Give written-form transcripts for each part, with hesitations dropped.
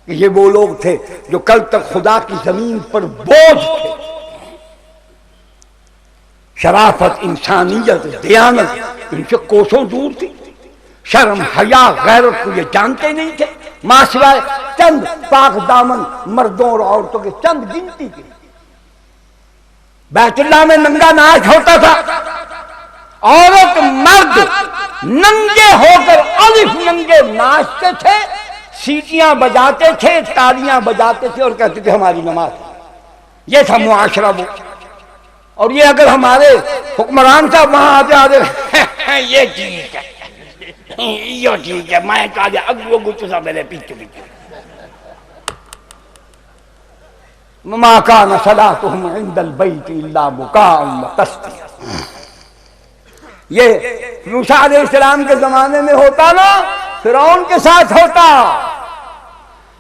کہ یہ وہ لوگ تھے جو کل تک خدا کی زمین پر بوجھ تھے، شرافت، انسانیت، دیانت ان سے کوسوں دور تھی، شرم، حیا، غیرت کو یہ جانتے نہیں تھے، ماں سوائے چند پاک دامن مردوں اور عورتوں کے چند گنتی کے۔ بیت اللہ میں ننگا ناچ ہوتا تھا، عورت مرد ننگے ہو کر الف ننگے ناچتے تھے، سیٹیاں بجاتے تھے، تالیاں بجاتے تھے اور کہتے تھے ہماری نماز۔ یہ تھا معاشرہ وہ۔ اور یہ اگر ہمارے حکمران صاحب وہاں آتے آتے یہ ٹھیک ہے، یہ ٹھیک ہے، میں کہا اگو اگو تو سب میرے پیچھے پیچھے ما کان صلاتهم عند البیت الا بکاء وتسدیہ۔ یہ موسیٰ علیہ السلام کے زمانے میں ہوتا نا، فرعون کے ساتھ ہوتا،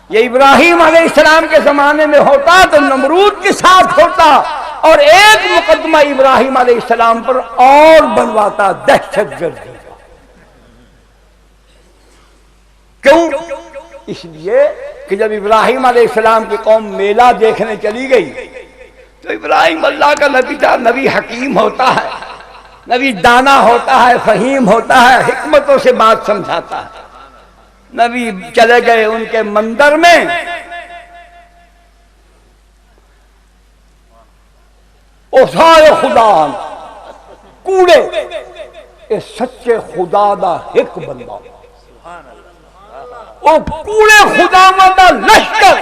یہ ابراہیم علیہ السلام کے زمانے میں ہوتا تو نمرود کے ساتھ ہوتا، اور ایک مقدمہ ابراہیم علیہ السلام پر اور بنواتا، دہشت گردی۔ کیوں؟ اس لیے کہ جب ابراہیم علیہ السلام کی قوم میلہ دیکھنے چلی گئی تو ابراہیم اللہ کا نبی تھا، نبی حکیم ہوتا ہے، نبی دانا ہوتا ہے، فہیم ہوتا ہے، حکمتوں سے بات سمجھاتا ہے۔ نبی چلے گئے ان کے مندر میں، اوسائے خدا کوڑے اے سچے خدا دا ایک بندہ، او کوڑے خدا دا لشکر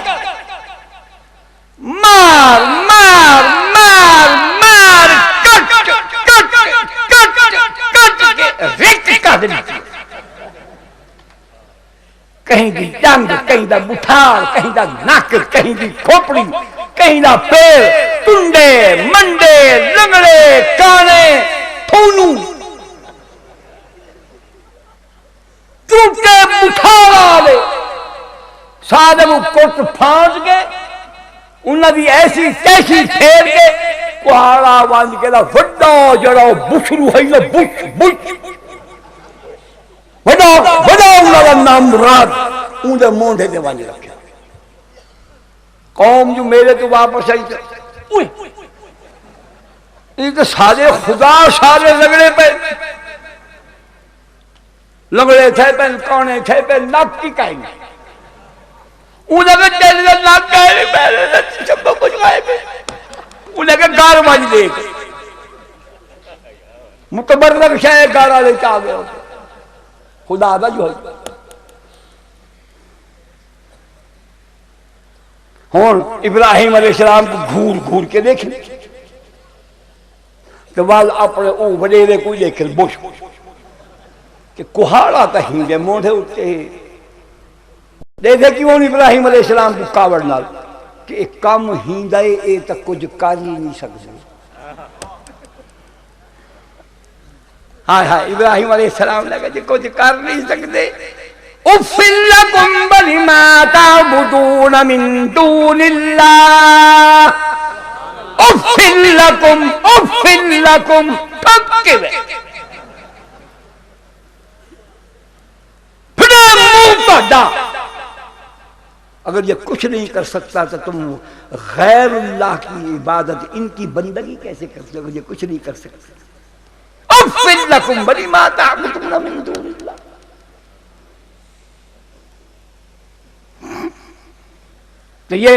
مار مار مار مار کٹ کٹ کٹ کٹ کے ریت کر دیتی، کہیں دی ٹنگ، کہیں دا بٹھار، کہیں دا ناک، کہیں دی کھوپڑی، کہیں دا پیر، ٹنڈے، منڈے، لنگڑے، کانے، تھونو، ٹوٹے بٹھار آلے سادہ وہ کٹ پھانس گئے، انہاں دی ایسی تیسی پھیر کے کوہارا وانج کے دا وڈا جڑا بشرو ہے نا، بش بش وڈا وڈا انہاں دا نام مراد ان دے مونڈے دے وانج رکھیا۔ قوم جو میرے تو واپس آئی تھے، یہ تو سارے خدا سارے لگڑے پہ لگڑے تھے پہ کونے تھے پہ ناک کی کہیں گے، انہیں کہ تیرے دل ناک کہیں پہ سب کچھ گائے پہ، انہیں کہ گار بج دے گے متبرک شاہ گارہ لے چاہ گئے ہوتے خدا دا جو ہے۔ ہون ابراہیم علیہ السلام کو گھور گھور کے دیکھیں کہ وال اپنے او وڈیرے کوئی دیکھیں بوش کہ کوہاڑا تا ہنگے موڑے اٹھتے ہیں، دیکھے کیوں ابراہیم علیہ السلام کو کاوڑ نال کہ ایک کام ہندائے اے تک کچھ کر ہی نہیں سکتے۔ ہاں ہاں ابراہیم علیہ السلام لگا جی کچھ کر نہیں سکتے۔ اُفِّن لَكُمْ وَلِمَا تَعْبُدُونَ مِن دُونِ اللَّهِ اُفِّن لَكُمْ اُفِّن لَكُمْ پھکے پھڑے منہ پڑا، اگر یہ کچھ نہیں کر سکتا تو تم غیر اللہ کی عبادت، ان کی بندگی کیسے کرتے اگر یہ کچھ نہیں کر سکتے؟ اُفِّن لَكُمْ وَلِمَا تَعْبُدُونَ مِن دُونِ اللَّهِ۔ تو یہ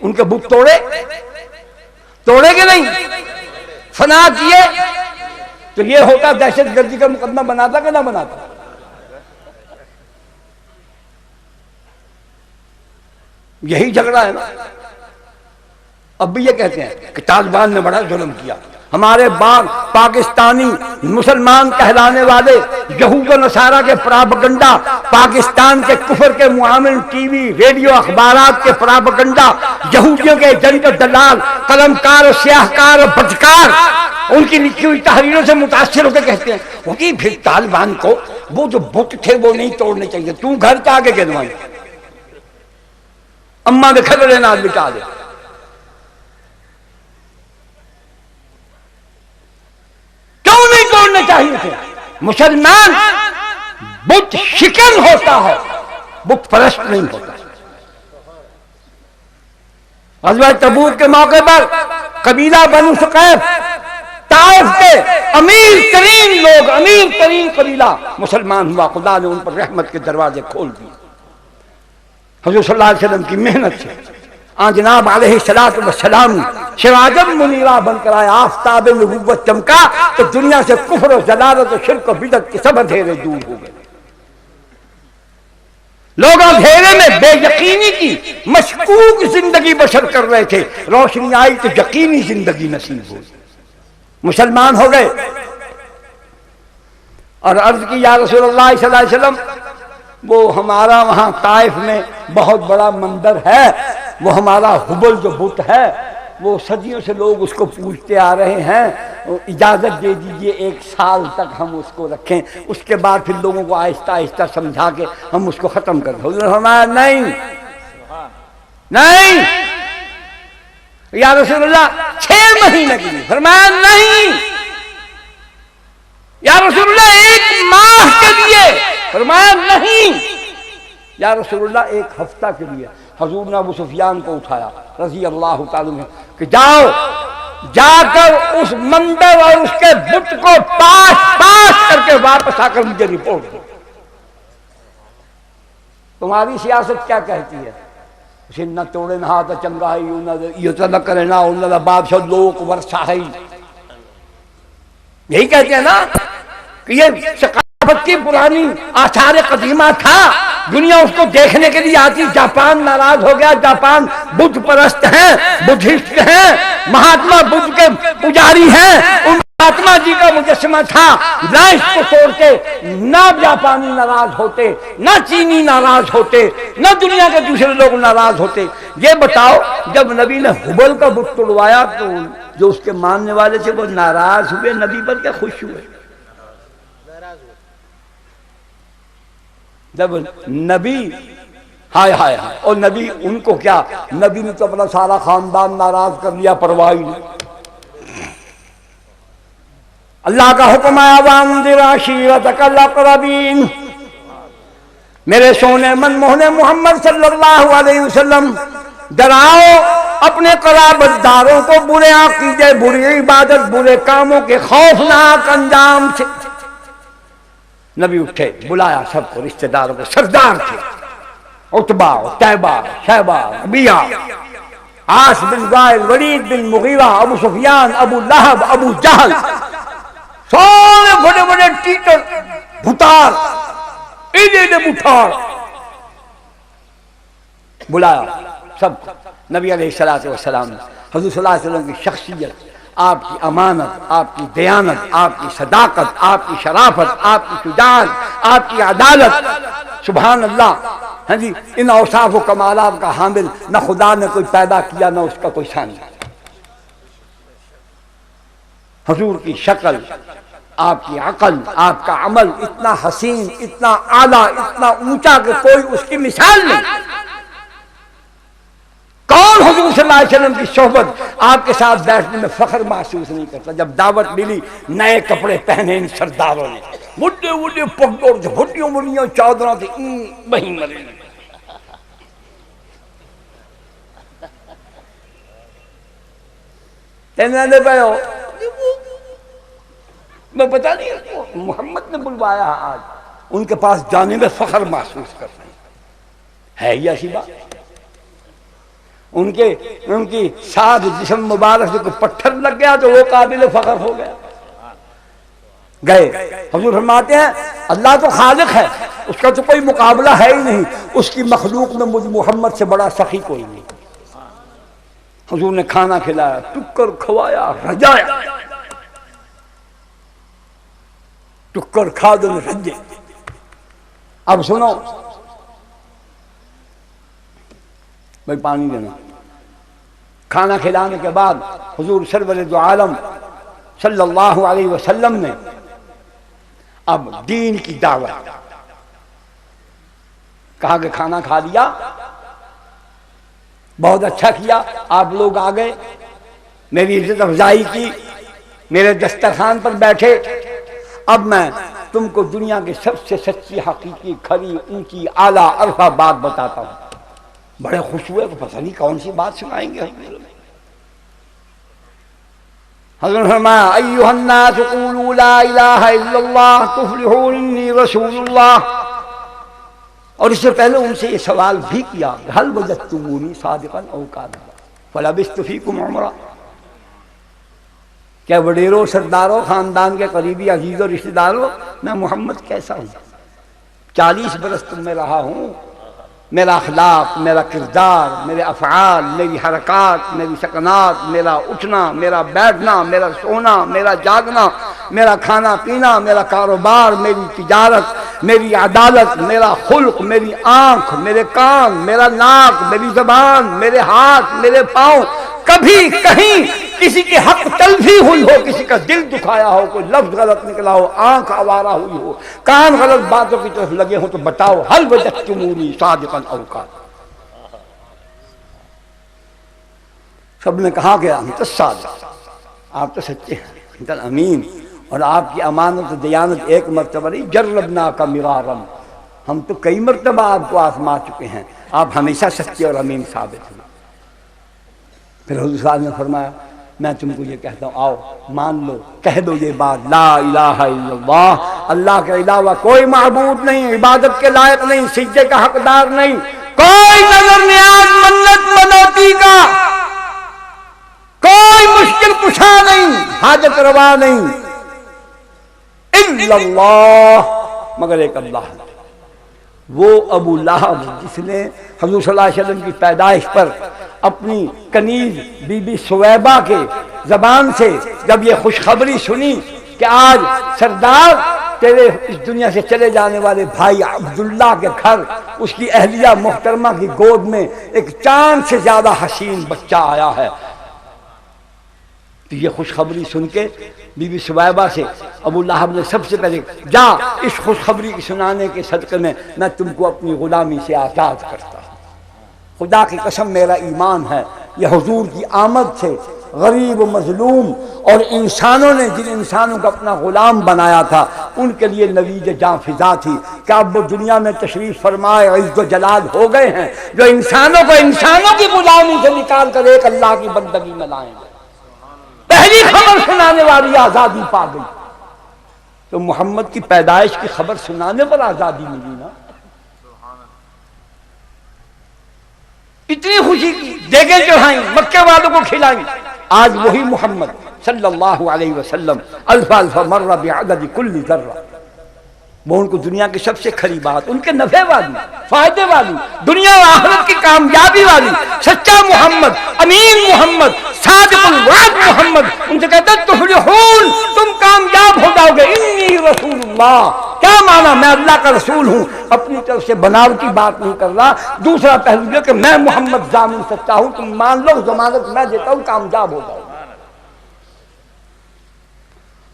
ان کے بت توڑے کہ نہیں، فنا کیے تو یہ ہوتا دہشت گردی کا مقدمہ بناتا کہ نہ بناتا؟ یہی جھگڑا ہے نا۔ اب بھی یہ کہتے ہیں کہ طالبان نے بڑا ظلم کیا، ہمارے باغ پاکستانی مسلمان کہلانے والے یہود و نصارہ کے پراپگنڈا، پاکستان کے کفر کے معامل، ٹی وی ریڈیو اخبارات کے پراپگنڈا، یہودیوں کے ایجنٹ و دلال، قلمکار و سیاہکار و بدکار ان کی لکھی ہوئی تحریروں سے متاثر ہو کے کہتے ہیں وہ کہ پھر طالبان کو وہ جو بت تھے وہ نہیں توڑنے چاہیے، تو گھر کے آگے گدوائیں اماں کے کھلڑے نال بچا دے۔ توڑنے چاہیے تھے۔ مسلمان بت شکن ہوتا ہے، بت پرست نہیں ہوتا۔ غزوہ تبوک کے موقع پر قبیلہ بنو ثقیف طائف کے امیر ترین لوگ، امیر ترین قبیلہ مسلمان ہوا، خدا نے ان پر رحمت کے دروازے کھول دیے حضور صلی اللہ علیہ وسلم کی محنت سے۔ جناب علیہ السلام سراجم منیرہ بن کر آئے، آفتاب نبوت چمکا تو دنیا سے کفر و ضلالت و شرک و بدعت کے سب اندھیرے دور ہو گئے۔ لوگ اندھیرے میں بے یقینی کی مشکوک زندگی بسر کر رہے تھے، روشنی آئی تو یقینی زندگی نصیب ہوئی، مسلمان ہو گئے۔ اور عرض کی یا رسول اللہ صلی اللہ علیہ وسلم، وہ ہمارا وہاں طائف میں بہت بڑا مندر ہے، وہ ہمارا حبل جو بت ہے، وہ صدیوں سے لوگ اس کو پوجتے آ رہے ہیں، اجازت دے دیجئے 1 سال تک ہم اس کو رکھیں، اس کے بعد پھر لوگوں کو آہستہ آہستہ سمجھا کے ہم اس کو ختم کر دیں۔ حضور نے فرمایا نہیں نہیں یا رسول اللہ 6 مہینے کے لیے، فرمایا نہیں یا رسول اللہ 1 ماہ کے لیے، فرمایا نہیں یا رسول اللہ 1 ہفتہ کے لیے۔ حضور نے ابو سفیان کو اٹھایا رضی اللہ تعالیٰ عنہ کہ جاؤ جا کر اس مندر اور اس کے بت کو پاش کر کے واپس آ کر مجھے رپورٹ دو، تمہاری سیاست کیا کہتی ہے؟ اسے نہ توڑے نہ ہاتھ چنگا ہے، یہ تو نہ کرے نہ انہوں بادشاہ لوک ورثہ ہے، یہی کہتے ہیں نا کہ یہ ثقافت کی پرانی آثار قدیمہ تھا، دنیا اس کو دیکھنے کے لیے آتی۔ جاپان ناراض ہو گیا، جاپان بدھ پرست ہیں، بدھسٹ ہیں، مہاتما بدھ کے پجاری ہیں، ان مہاتما جی کا مجسمہ تھا، نہ اس کو توڑ کے نہ جاپانی ناراض ہوتے، نہ چینی ناراض ہوتے، نہ دنیا کے دوسرے لوگ ناراض ہوتے۔ یہ بتاؤ جب نبی نے حبل کا بت توڑوایا تو جو اس کے ماننے والے تھے وہ ناراض ہوئے نبی پر کے خوش ہوئے؟ جب نبی ہائے ہائے ہائے، اور نبی ان کو کیا، نبی نے تو اپنا سارا خاندان ناراض کر لیا، پرواہ ہی نہیں۔ اللہ کا حکم آیا وانذر عشیرتک الاقربین، میرے سونے من موہنے محمد صلی اللہ علیہ وسلم ڈراؤ اپنے قرابت داروں کو برے عقیدے، بری عبادت، برے کاموں کے خوفناک انجام سے۔ نبی اٹھے، بلایا سب کو، رشتہ داروں کو، سردار تھے، عتبہ، طیبہ، شیبہ، ربیعہ، عاص بن وائل، ولید بن مغیرہ، ابو سفیان، ابو لہب، ابو جہل، سارے بڑے بڑے ٹیٹر، بھتار، ایڈے بھتار، بلایا سب کو۔ نبی علیہ السلام نے حضور صلی اللہ علیہ وسلم کی شخصیت، آپ کی امانت، آپ کی دیانت، آپ کی صداقت، آپ کی شرافت، آپ کی شجاعت، آپ کی عدالت، سبحان اللہ، ہاں جی، ان اوصاف و کمالات کا حامل نہ خدا نے کوئی پیدا کیا نہ اس کا کوئی ثانی۔ حضور کی شکل، آپ کی عقل، آپ کا عمل اتنا حسین، اتنا اعلیٰ، اتنا اونچا کہ کوئی اس کی مثال نہیں۔ کون حضور صلی اللہ علیہ وسلم کی صحبت آپ کے ساتھ بیٹھنے میں فخر محسوس نہیں کرتا؟ جب دعوت ملی، نئے کپڑے پہنے ان سرداروں نے، بڑے بڑے پگڑ، بھٹیوں بڑیاں چادراں تھیں، وہیں مرے۔ کہنے پہ ہو میں پتا نہیں، محمد نے بلوایا آج، ان کے پاس جانے میں فخر محسوس کر رہے ہیں، ہے یہ ایسی بات؟ ان کی ساتھ جسم مبارک سے کوئی پتھر لگ گیا تو وہ قابل فخر ہو گیا۔ گئے حضور فرماتے ہیں اللہ تو خالق ہے، اس کا تو کوئی مقابلہ ہے ہی نہیں، اس کی مخلوق میں مجھ محمد سے بڑا سخی کوئی نہیں۔ حضور نے کھانا کھلایا، ٹکر کھوایا، رجایا، ٹکر کھا دو رجے۔ اب سنو بھائی، پانی دینا۔ کھانا کھلانے کے بعد حضور سرور دو عالم صلی اللہ علیہ وسلم نے اب دین کی دعوت، کہا کہ کھانا کھا لیا، بہت اچھا کیا، آپ لوگ آ گئے، میری عزت افزائی کی، میرے دسترخوان پر بیٹھے، اب میں تم کو دنیا کے سب سے سچی، حقیقی، کھری، اونچی، اعلیٰ، عرفہ بات بتاتا ہوں۔ بڑے خوش ہوئے کہ پتہ نہیں کون سی بات سنائیں گے. حضرت نے فرمایا ایھا الناس قولوا لا الہ الا اللہ تفلحوا انی رسول اللہ. اور اس سے پہلے ان سے یہ سوال بھی کیا هل وجدتمونی صادقا او کاذبا فلبثت فیکم عمرا. کیا وڈیروں، سرداروں، خاندان کے قریبی عزیزوں، رشتہ داروں، میں محمد کیسا ہوں؟ 40 برس تم میں رہا ہوں. میرا اخلاق، میرا کردار، میرے افعال، میری حرکات، میری سکنات، میرا اٹھنا، میرا بیٹھنا، میرا سونا، میرا جاگنا، میرا کھانا پینا، میرا کاروبار، میری تجارت، میری عدالت، میرا خلق، میری آنکھ، میرے کان، میرا ناک، میری زبان، میرے ہاتھ، میرے پاؤں، کبھی کہیں کسی کے حق تلفی ہوئی ہو، کسی کا دل دکھایا ہو، کوئی لفظ غلط نکلا ہو، آنکھ آوارہ ہوئی ہو، کان غلط باتوں کی طرف لگے ہوں، تو بتاؤ هل وجدتمونی صادقا او کاذبا. سب نے کہا کہ انت الصادق، آپ تو سچے ہیں، انت الامین، اور آپ کی امانت و دیانت ایک مرتبہ نہیں، جربناک مرارا، ہم تو کئی مرتبہ آپ کو آزما چکے ہیں، آپ ہمیشہ سچے اور امین ثابت ہوئے. پھر حضور صاحب نے فرمایا میں تم کو یہ کہتا ہوں، آؤ مان لو، کہہ دو یہ بات، لا الہ الا اللہ، اللہ کے علاوہ کوئی معبود نہیں، عبادت کے لائق نہیں، سجدے کا حقدار نہیں، کوئی نظر نیاز منت منوتی کا، کوئی مشکل کشا نہیں، حاجت روا نہیں، الا اللہ، مگر ایک اللہ. وہ ابو لہب جس نے حضور صلی اللہ علیہ وسلم کی پیدائش پر اپنی کنیز بی بی سویبہ کے زبان سے جب یہ خوشخبری سنی کہ آج سردار تیرے اس دنیا سے چلے جانے والے بھائی عبداللہ کے گھر اس کی اہلیہ محترمہ کی گود میں ایک چاند سے زیادہ حسین بچہ آیا ہے، تو یہ خوشخبری سن کے بی بی سویبہ سے ابو لہب نے سب سے پہلے جا اس خوشخبری کی سنانے کے صدقے میں تم کو اپنی غلامی سے آزاد کرتا ہوں. خدا کی قسم میرا ایمان ہے یہ حضور کی آمد سے غریب و مظلوم اور انسانوں نے جن انسانوں کو اپنا غلام بنایا تھا ان کے لیے نوید جاں فضا تھی کہ اب وہ دنیا میں تشریف فرمائے عز و جلال ہو گئے ہیں جو انسانوں کو انسانوں کی غلامی سے نکال کر ایک اللہ کی بندگی میں لائیں گے. پہلی خبر سنانے والی آزادی پا گئی، تو محمد کی پیدائش کی خبر سنانے پر آزادی ملی نا. اتنی خوشی کی، دیگیں چڑھائیں، مکے والوں کو کھلائیں. آج وہی محمد صلی اللہ علیہ وسلم الف الف مرہ بعدد کل ذرہ، وہ ان کو دنیا کی سب سے کھری بات، ان کے نفع والی، فائدے والی، دنیا و آخرت کی کامیابی والی، سچا محمد، امین محمد، صادق الوعد محمد، ان سے کہتے ہیں تفلحون، تم کامیاب ہو جاؤ گے. انی رسول اللہ، کیا مانا؟ میں اللہ کا رسول ہوں، اپنی طرف سے بناوٹی بات نہیں کر رہا. دوسرا پہلو یہ کہ میں محمد ضامن سچا ہوں، تم مان لو، ضمانت میں دیتا ہوں، کامیاب ہو جاؤ.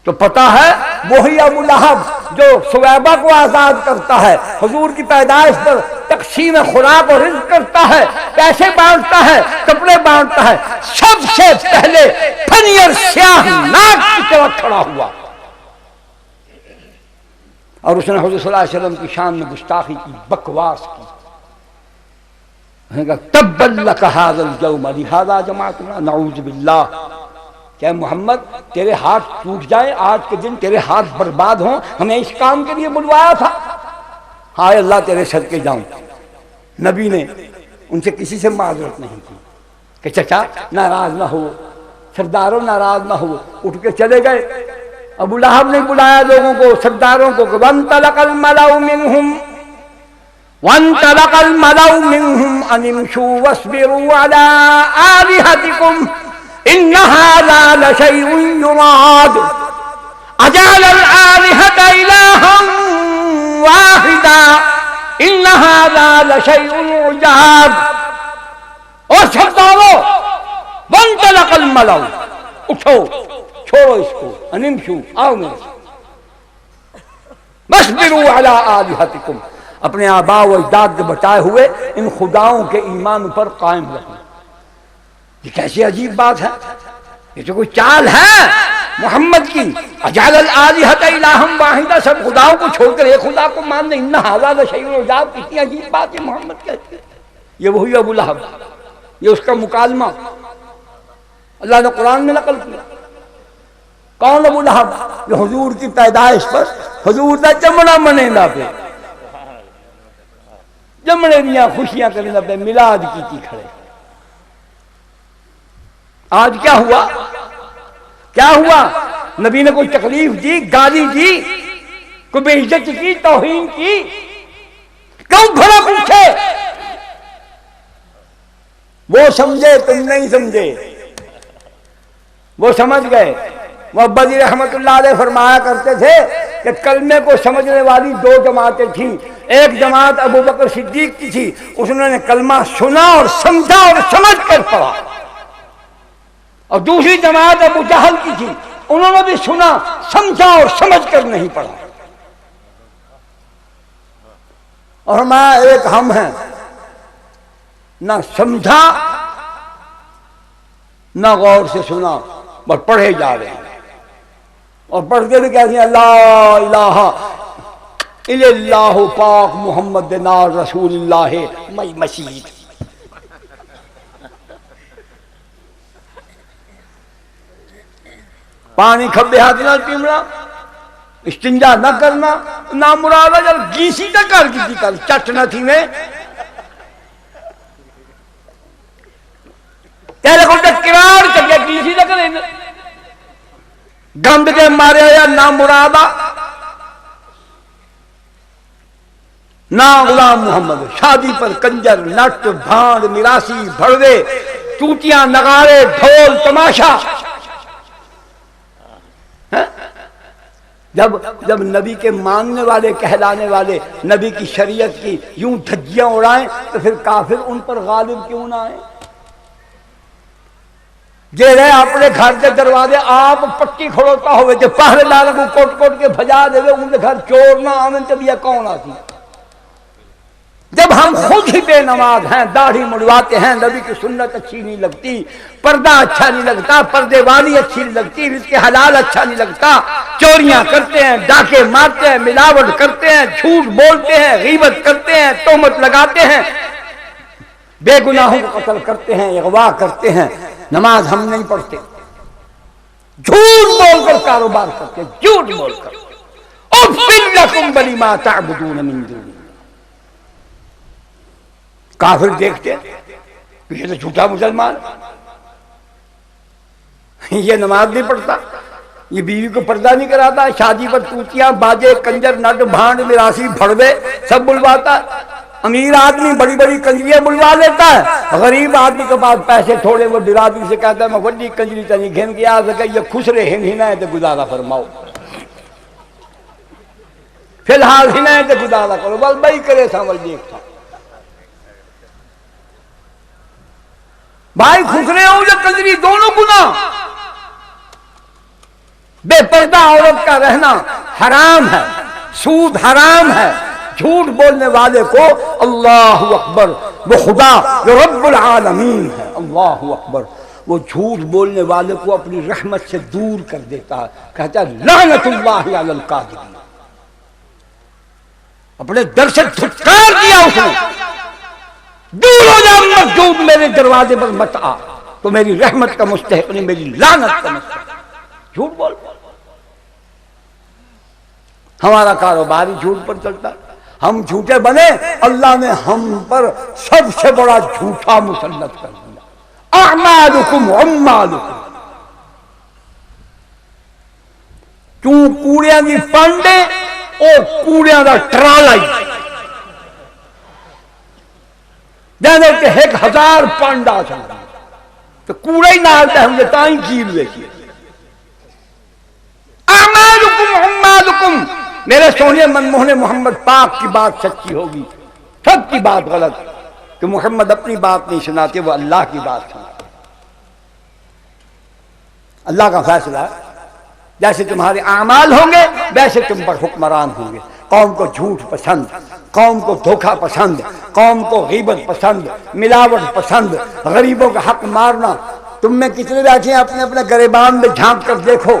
تو پتہ ہے وہی ابو لہب جو سویبہ کو آزاد کرتا ہے، حضور کی پیدائش پر تقسیم خوراک اور رزق کرتا ہے، پیسے بانٹتا ہے، کپڑے بانٹتا ہے، سب سے پہلے پھنیر سیاہ ناک کی طرف کھڑا ہوا اور اس نے حضور صلی اللہ علیہ وسلم کی شان میں گستاخی کی، بکواس کی. تبا لک ھذا اليوم لھذا جمعتنا، نعوذ باللہ. کیا محمد تیرے ہاتھ ٹوٹ جائیں، آج کے دن تیرے ہاتھ برباد ہوں، ہمیں اس کام کے لیے بلوایا تھا؟ ہائے اللہ تیرے صدقے جاؤں. نبی نے ان سے کسی سے معذرت نہیں کی کہ چچا ناراض نہ ہو، سرداروں ناراض نہ ہو. اٹھ کے چلے گئے. ابو لہب نے بلایا لوگوں کو، سرداروں کو، وانطلق الملأ منهم وانطلق الملأ منهم ان امشوا واصبروا على آلهتكم ان هذا لشيء يراد اجعل الآلهة إلها واحدا ان هذا لشيء عجاب. اور سرداروں، وانطلق الملأ، اٹھو، چھوڑو اس کو، انمشو، آؤ میرے ساتھ، واصبروا علی آلہتکم، اپنے آباء و اجداد کے بچائے ہوئے ان خداؤں کے ایمان پر قائم رہنا. یہ کیسی عجیب بات ہے، یہ تو کوئی چال ہے محمد کی. اجعل الآلہۃ الہا واحدا، سب خداؤں کو چھوڑ کر ایک خدا کو ماننا، ان ھذا لشیء عجاب، کتنی عجیب بات ہے محمد کہتے ہیں. یہ وہی ابو لہب، یہ اس کا مکالمہ اللہ نے قرآن میں نقل کیا۔ کون ابو لہب؟ جو حضور کی پیدائش پر حضور دا جمنا منینا پہ، جمنے دیا خوشیاں کرنے پہ میلاد کی کھڑے۔ آج کیا ہوا؟ کیا ہوا؟ نبی نے کوئی تکلیف دی، گالی دی، کوئی بے عزت کی، توہین کی؟ کیوں بھلا پوچھے؟ وہ سمجھے، تم نہیں سمجھے، وہ سمجھ گئے۔ محبت علی رحمت اللہ علیہ فرمایا کرتے تھے کہ کلمے کو سمجھنے والی دو جماعتیں تھیں۔ ایک جماعت ابو بکر صدیق کی تھی، اس نے کلمہ سنا اور سمجھا اور سمجھ کر پڑھا، اور دوسری جماعت ابو جہل کی تھی، انہوں نے بھی سنا، سمجھا اور سمجھ کر نہیں پڑھا۔ اور ہمارا ایک ہم ہیں، نہ سمجھا نہ غور سے سنا، بس پڑھے جا رہے ہیں، اور پڑھتے بھی کہتے ہیں اللہ الہ الا اللہ پاک محمد نار رسول اللہ میں مسیح۔ پانی کھبے ہاتھ نہ پیمنا، استنجا نہ کرنا، نہ مراد جب گیسی نہ کر کی کر چٹ نہ تھی میں تیرے کو کرار کر کے گیسی نہ کرے، گند کے مارے یا نہ مرادہ نہ غلام محمد، شادی پر کنجر نٹ بھانڈ میراسی بھڑوے چوٹیاں نغارے ڈھول تماشا۔ جب نبی کے ماننے والے کہلانے والے نبی کی شریعت کی یوں دھجیاں اڑائیں تو پھر کافر ان پر غالب کیوں نہ آئے؟ جے رہے اپنے گھر کے دروازے آپ پٹی کھڑوتا ہوئے جو پہرے دار کو کوٹ کوٹ کے بھجا دے ان کے گھر چور نہ آمن تب یہ کون آتی؟ جب ہم خود ہی بے نماز ہیں، داڑھی مڑواتے ہیں، نبی کی سنت اچھی نہیں لگتی، پردہ اچھا نہیں لگتا، پردے والی اچھی نہیں لگتی، رزق حلال اچھا نہیں لگتا، چوریاں کرتے ہیں، ڈاکے مارتے ہیں، ملاوٹ کرتے ہیں، جھوٹ بولتے ہیں، غیبت کرتے ہیں، تہمت لگاتے ہیں، بے گناہوں کو قتل کرتے ہیں، اغوا کرتے ہیں، نماز ہم نہیں پڑھتے، جھوٹ بول کر کاروبار کرتے، جھوٹ بول کر اُفِّ لَكُمْ وَلِمَا تَعْبُدُونَ مِن دُونِ اللَّهِ۔ کافر دیکھتے یہ تو جھوٹا مسلمان، یہ نماز نہیں پڑھتا، یہ بیوی کو پردہ نہیں کراتا، شادی پر توتیاں باجے کنجر نٹ بھانڈ میراسی بھڑوے سب بلواتا، امیر آدمی بڑی بڑی کنجریاں بلوا لیتا ہے، غریب آدمی کے پاس پیسے تھوڑے وہ برادری سے کہتا ہے میں بڑی کنجری تنی گھن کے آ سکے یہ خسرے ہن ہے تو گزارا فرماؤ، فی الحال ہن ہے تو گزارا کرو، بس بھائی کرے سامل دیکھتا بھائی خسرے ہو یا کنجری دونوں گناہ۔ بے پردہ عورت کا رہنا حرام ہے، سود حرام ہے، جھوٹ بولنے والے کو اللہ اکبر وہ خدا جو رب العالمین ہے، اللہ اکبر وہ جھوٹ بولنے والے کو اپنی رحمت سے دور کر دیتا ہے، کہتا ہے لعنت اللہ علی الکاذبین، اپنے در سے دھتکار دیا اس نے، دور ہو جا مردود میرے دروازے پر مت آ، تو میری رحمت کا مستحق نہیں میری لعنت کا مستحق۔ جھوٹ بول، ہمارا کاروبار ہی جھوٹ پر چلتا، ہم جھوٹے بنے، اللہ نے ہم پر سب سے بڑا جھوٹا مسلط کر دیا، اعمالکم عمالکم، کیوں کوڑیاں دی پانڈے اور کوڑیاں دا ٹرالا ہی جانے کہ 1000 پانڈا چاہتا تو کوڑا ہی نہ آتا ہے مجھے تائیں کیل ہوئے کی اعمالکم عمالکم۔ میرے سونے منموہن محمد پاک کی بات سچی ہوگی، سب کی بات غلط، کہ محمد اپنی بات نہیں سناتے، وہ اللہ کی بات سناتے، اللہ کا فیصلہ ہے، جیسے تمہارے اعمال ہوں گے ویسے تم پر حکمران ہوں گے۔ قوم کو جھوٹ پسند، قوم کو دھوکہ پسند، قوم کو غیبت پسند، ملاوٹ پسند، غریبوں کا حق مارنا۔ تم میں کتنے بیٹھے ہیں اپنے اپنے گریبان میں جھانک کر دیکھو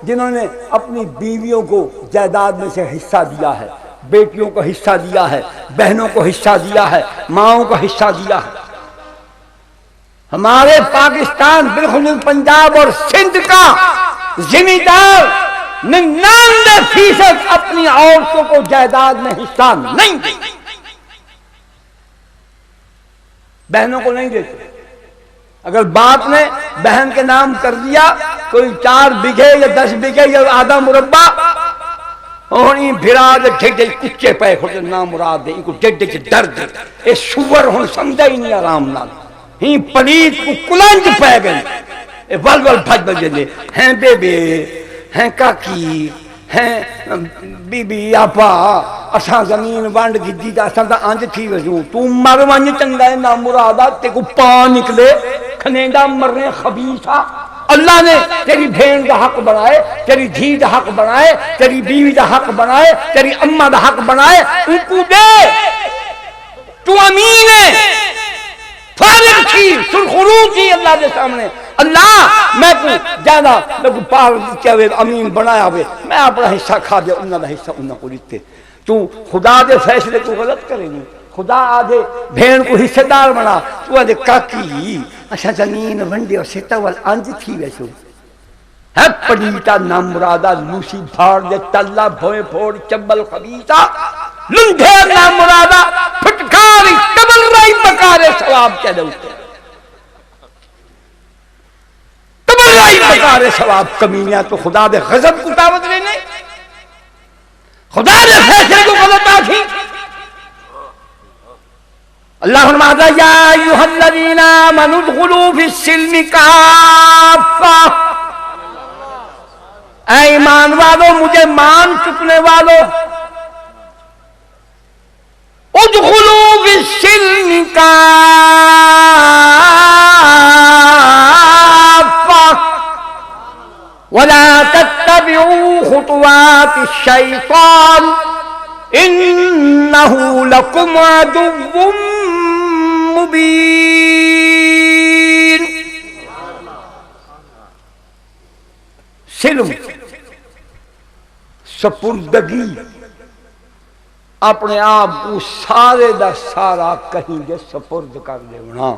جنہوں نے اپنی بیویوں کو جائیداد میں سے حصہ دیا ہے، بیٹیوں کو حصہ دیا ہے، بہنوں کو حصہ دیا ہے، ماؤں کو حصہ دیا ہے۔ ہمارے پاکستان بالخصوص پنجاب اور سندھ کا ذمہ دار 99% اپنی عورتوں کو جائیداد میں حصہ نہیں دیتے، بہنوں کو نہیں دیتے۔ اگر باپ نے بہن کے نام کر دیا کوئی 4 بیگھے یا 10 بیگھے یا آدھا مربع، اور این بھرا دے ڈھگ ڈھگ کچے پے کھڑے نام مراد دے، ان کو ڈھگ ڈھگ درد اے سور ہن سمجھا ہی نہیں آرام نال، ہی پلیت کو کلنج پہ گئے، اے ول ول بھج بجے دے ہیں بے بے ہیں کاکی ہیں بی بی آپا اساں زمین وانڈ گدی تا اساں تا انج تھی وجوں تو مر ونج چنگا ہے نام مرادا تے کو پا نکلے کھنیندا مرنے خبیثا۔ اللہ نے تیری بھین کا حق بنائے، تیری دھی کا حق بنائے، تیری بیوی کا حق بنائے، تیری اماں کا حق بنائے، ان کو دے۔ تو امین ہے، فارغ تھی، سرخرو تھی اللہ کے سامنے۔ اللہ میں کو جانا میں کو پار چاہے امین بنایا ہوئے، میں اپنا حصہ کھا دیا، انہوں نے حصہ انہوں کو دیتے۔ تو خدا دے فیصلے کو غلط کریں گے، خدا آدھے بھین کو حصہ دار بنا، تو آدھے کاکی اچھا زمین ونڈے اور سیتا وال انج تھی ویسو ہے پڑیتا نام مرادہ لوسی بھاڑ دے تلہ بھوئے پھوڑ چبل خبیثہ لنڈے نام مرادہ پھٹکاری تبل رائی بکارے ثواب چلے ہوتے تبل رائی بکارے ثواب کمینیاں تو خدا دے غضب کو دعوت لینے، خدا دے فیصلے کو غلط آتھی۔ اللہ فرماتا یا ایھا الذین آمنوا ادخلوا فی السلم کافہ، اے ایمان والو مجھے مان چکنے والو، ادخلوا فی السلم کافہ ولا تتبعوا خطوات الشیطان انہ لکم عدو مبین۔ سلم سپردگی، اپنے آپ کو سارے دا سارا کہیں دے سپرد کر دے ہونا،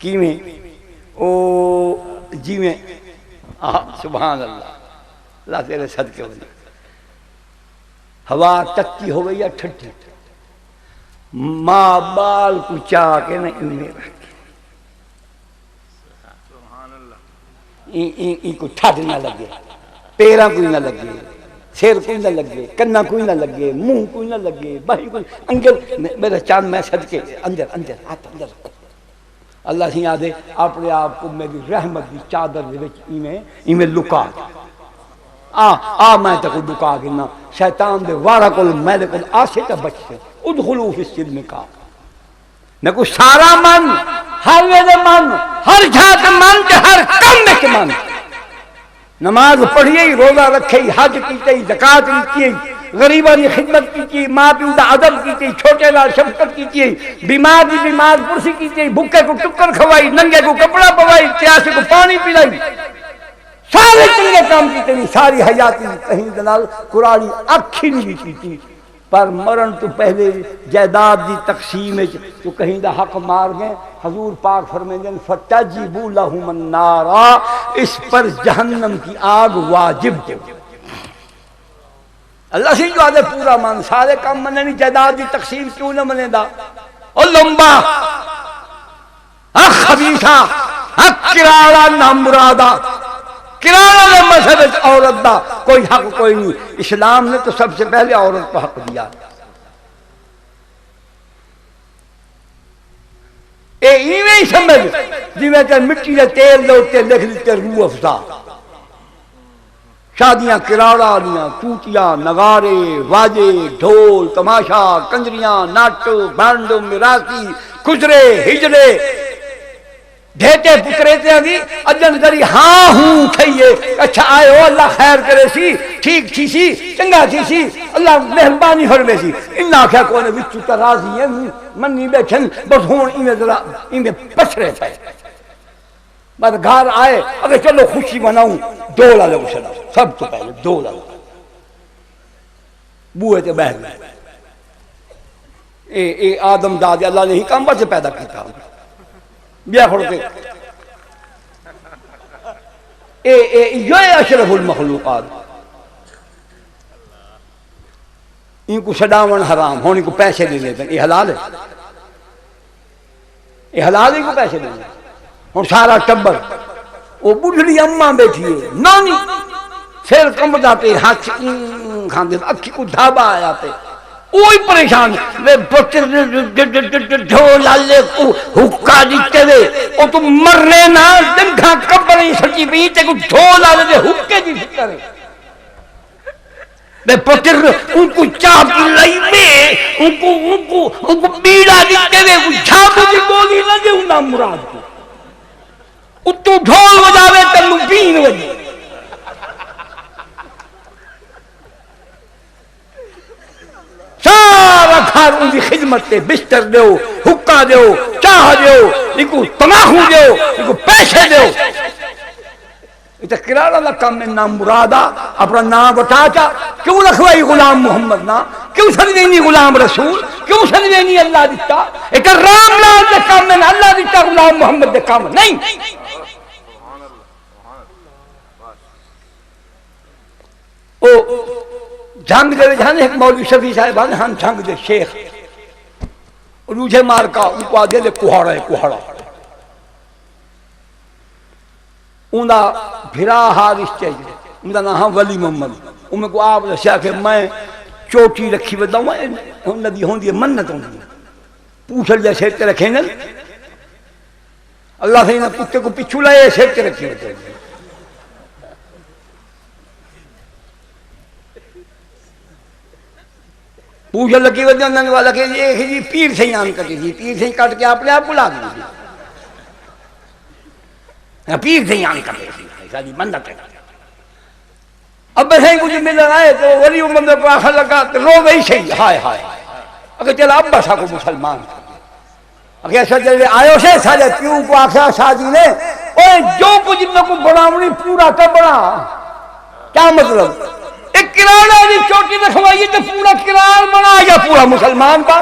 کیویں او جیویں سبحان اللہ، اللہ تیرے صدقے ہونے، ہوا تکی ہو گئی یا ٹھٹھی، ماں بال کو چاہ کے نہ انہیں رکھ این کو ٹھاٹ نہ لگے، پیراں کوئی نہ لگے، سیر کوئی نہ لگے، کنہ کوئی نہ لگے، منہ کوئی نہ لگے، باہی کوئی انگل میرا چاند میں صدقے اندر اندر ہاتھ اندر رکھو۔ اللہ سے یادے اپنے آپ کو میری رحمت دی چادر دے وچ ایویں لکا دے، میں تے کو لکا گنا، شیطان دے وارا کول میرے کول آسے تے بچے۔ ادخلوا فی السلم کافہ، میں کو سارا من، ہر ویلے من، ہر جھات من تے ہر کم وچ من، نماز پڑھیے، روزہ رکھے، حج کیتے، زکات دیتی، غریباں دی خدمت کیتی، ماں پیو دا ادب کیتی، چھوٹے نال شفقت کیتی، بیمار دی بیمار پرسی کیتی، بھوکے کو ٹکر کھوائی، ننگے کو کپڑا پوائی، پیاسے کو پانی پلائی، سارے چنگے کام کیتے نہیں، ساری حیاتی کہیں دلال قرآنی اکھی نہیں کیتی، پر مرن تو پہلے جائیداد دی تقسیم تو کہیں دا حق مار گئے۔ حضور پاک فرمائیں فتجب لہم النار، اس پر جہنم کی آگ واجب دے۔ اللہ سے جو آدھے پورا مان، سارے کام منے نہیں، جائیداد دی تقسیم کیوں نہ منے دا؟ او لمبا خبیثہ کراڑا نامرادہ، کرانہ دے مذہب عورت دا کوئی حق کوئی نہیں، اسلام نے تو سب سے پہلے عورت کو حق دیا۔ اے ایویں سمجھ جویں کہ مٹی دے تیل دے اوتے لکھ دیتے روح افزا، شادیاں کراڑا دیاں، کوٹیاں، نغارے، واجے، ڈھول، تماشا، کنجریاں، ناٹو، بانڈو، میراثی، کجرے، ہجرے، ڈھیٹے پترے تے دی اجن دری ہاں ہوں کھئیے، اچھا آئے ہو اللہ خیر کرے سی، ٹھیک تھی سی، چنگا تھی سی، اللہ مہربانی ہوئے سی، انہا کیا کونے وچو تا راضی ہیں منی بیٹھن بس ہون ایمیں ذرا ایمیں پچھرے تھے، بعد گھر آئے اگر چلو خوشی مناؤں، دولا لگو سنا، سب تو پہلے دولا لگو، بوئے تے بہ گئے اے آدم داد اللہ نے ہی کام بچے پیدا کیتا بیا کھڑتے یہ اشرف المخلوقات ان کو شڈاون حرام ہونے کو پیسے دے دیتے یہ حلال ہے یہ حلال ہے کو پیسے دے دیتے اور سارا ٹبر وہ بڑھڑی اماں بیٹھی ہے نانی پھر کم جاتے ہاتھ کھاندے اکھی کو دھابا آیا تے اوہی پریشان وہ بچے ڈھولالے کو حکا دیتے دے او تو مرنے نہ دنکھا کبریں سچی بیتے کو ڈھولالے دے حکے دی کرے میں پتر ان کو چاہ کی لائی میں ان کو بیڑا دیتے دے جھاپو دی گولی نہ دے انہا مراد کو اتو ڈھول بجاوے تلو بین بجے سارا گھر ان کی خدمت تے بستر دیو حکا دیو چاہ دیو ان کو تماخو دیو ان کو پیسے دیو یہ کرارہ اللہ کام میں نام مرادا اپنا نام بتا چا کیوں رکھوائی غلام محمد نا کیوں سنوینی غلام رسول کیوں سنوینی اللہ دیتا ایک رام لال دے کام میں اللہ دیتا غلام محمد دے کام نہیں او جھنگ دے جانے ایک مولوی شفیع صاحبان ہم جھنگ دے شیخ روجھے مار کا ان کو آدھے لے کوہڑا ہے کوہڑا انہا بھرا حارس چاہیے انہا نام ولی محمد انہوں کو آپ رسیا کہ میں چوٹی رکھی بداؤں انہوں دی ہوں دی منت ہوں دی پوچھل جائے سیٹ کے رکھیں گے اللہ سے انہوں پتے کو پچھو لائے سیٹ کے رکھی بداؤں پوچھل لکی بداؤں انہوں والا کہ ایک ہی پیر سے ہی آن کٹی تھی پیر سے ہی کٹ کے آپ نے آپ بلا دی پیر سے ہی آن کٹی تھی ایسا دی منت ہے اب بسیں کچھ ملن آئے تو ولی امت کو آخر لگا تو رو گئی صحیح ہائے ہائے اگر چلا اب بسا کو مسلمان اگر ایسا چلے آئے سے سارے کیوں کو آخر شادی نے اوہ جو کچھ ان کو بڑھاونی پورا کا بڑھا کیا مطلب ایک کرانہ دی چوٹی رکھوائی تو پورا کران بنا یا پورا مسلمان کا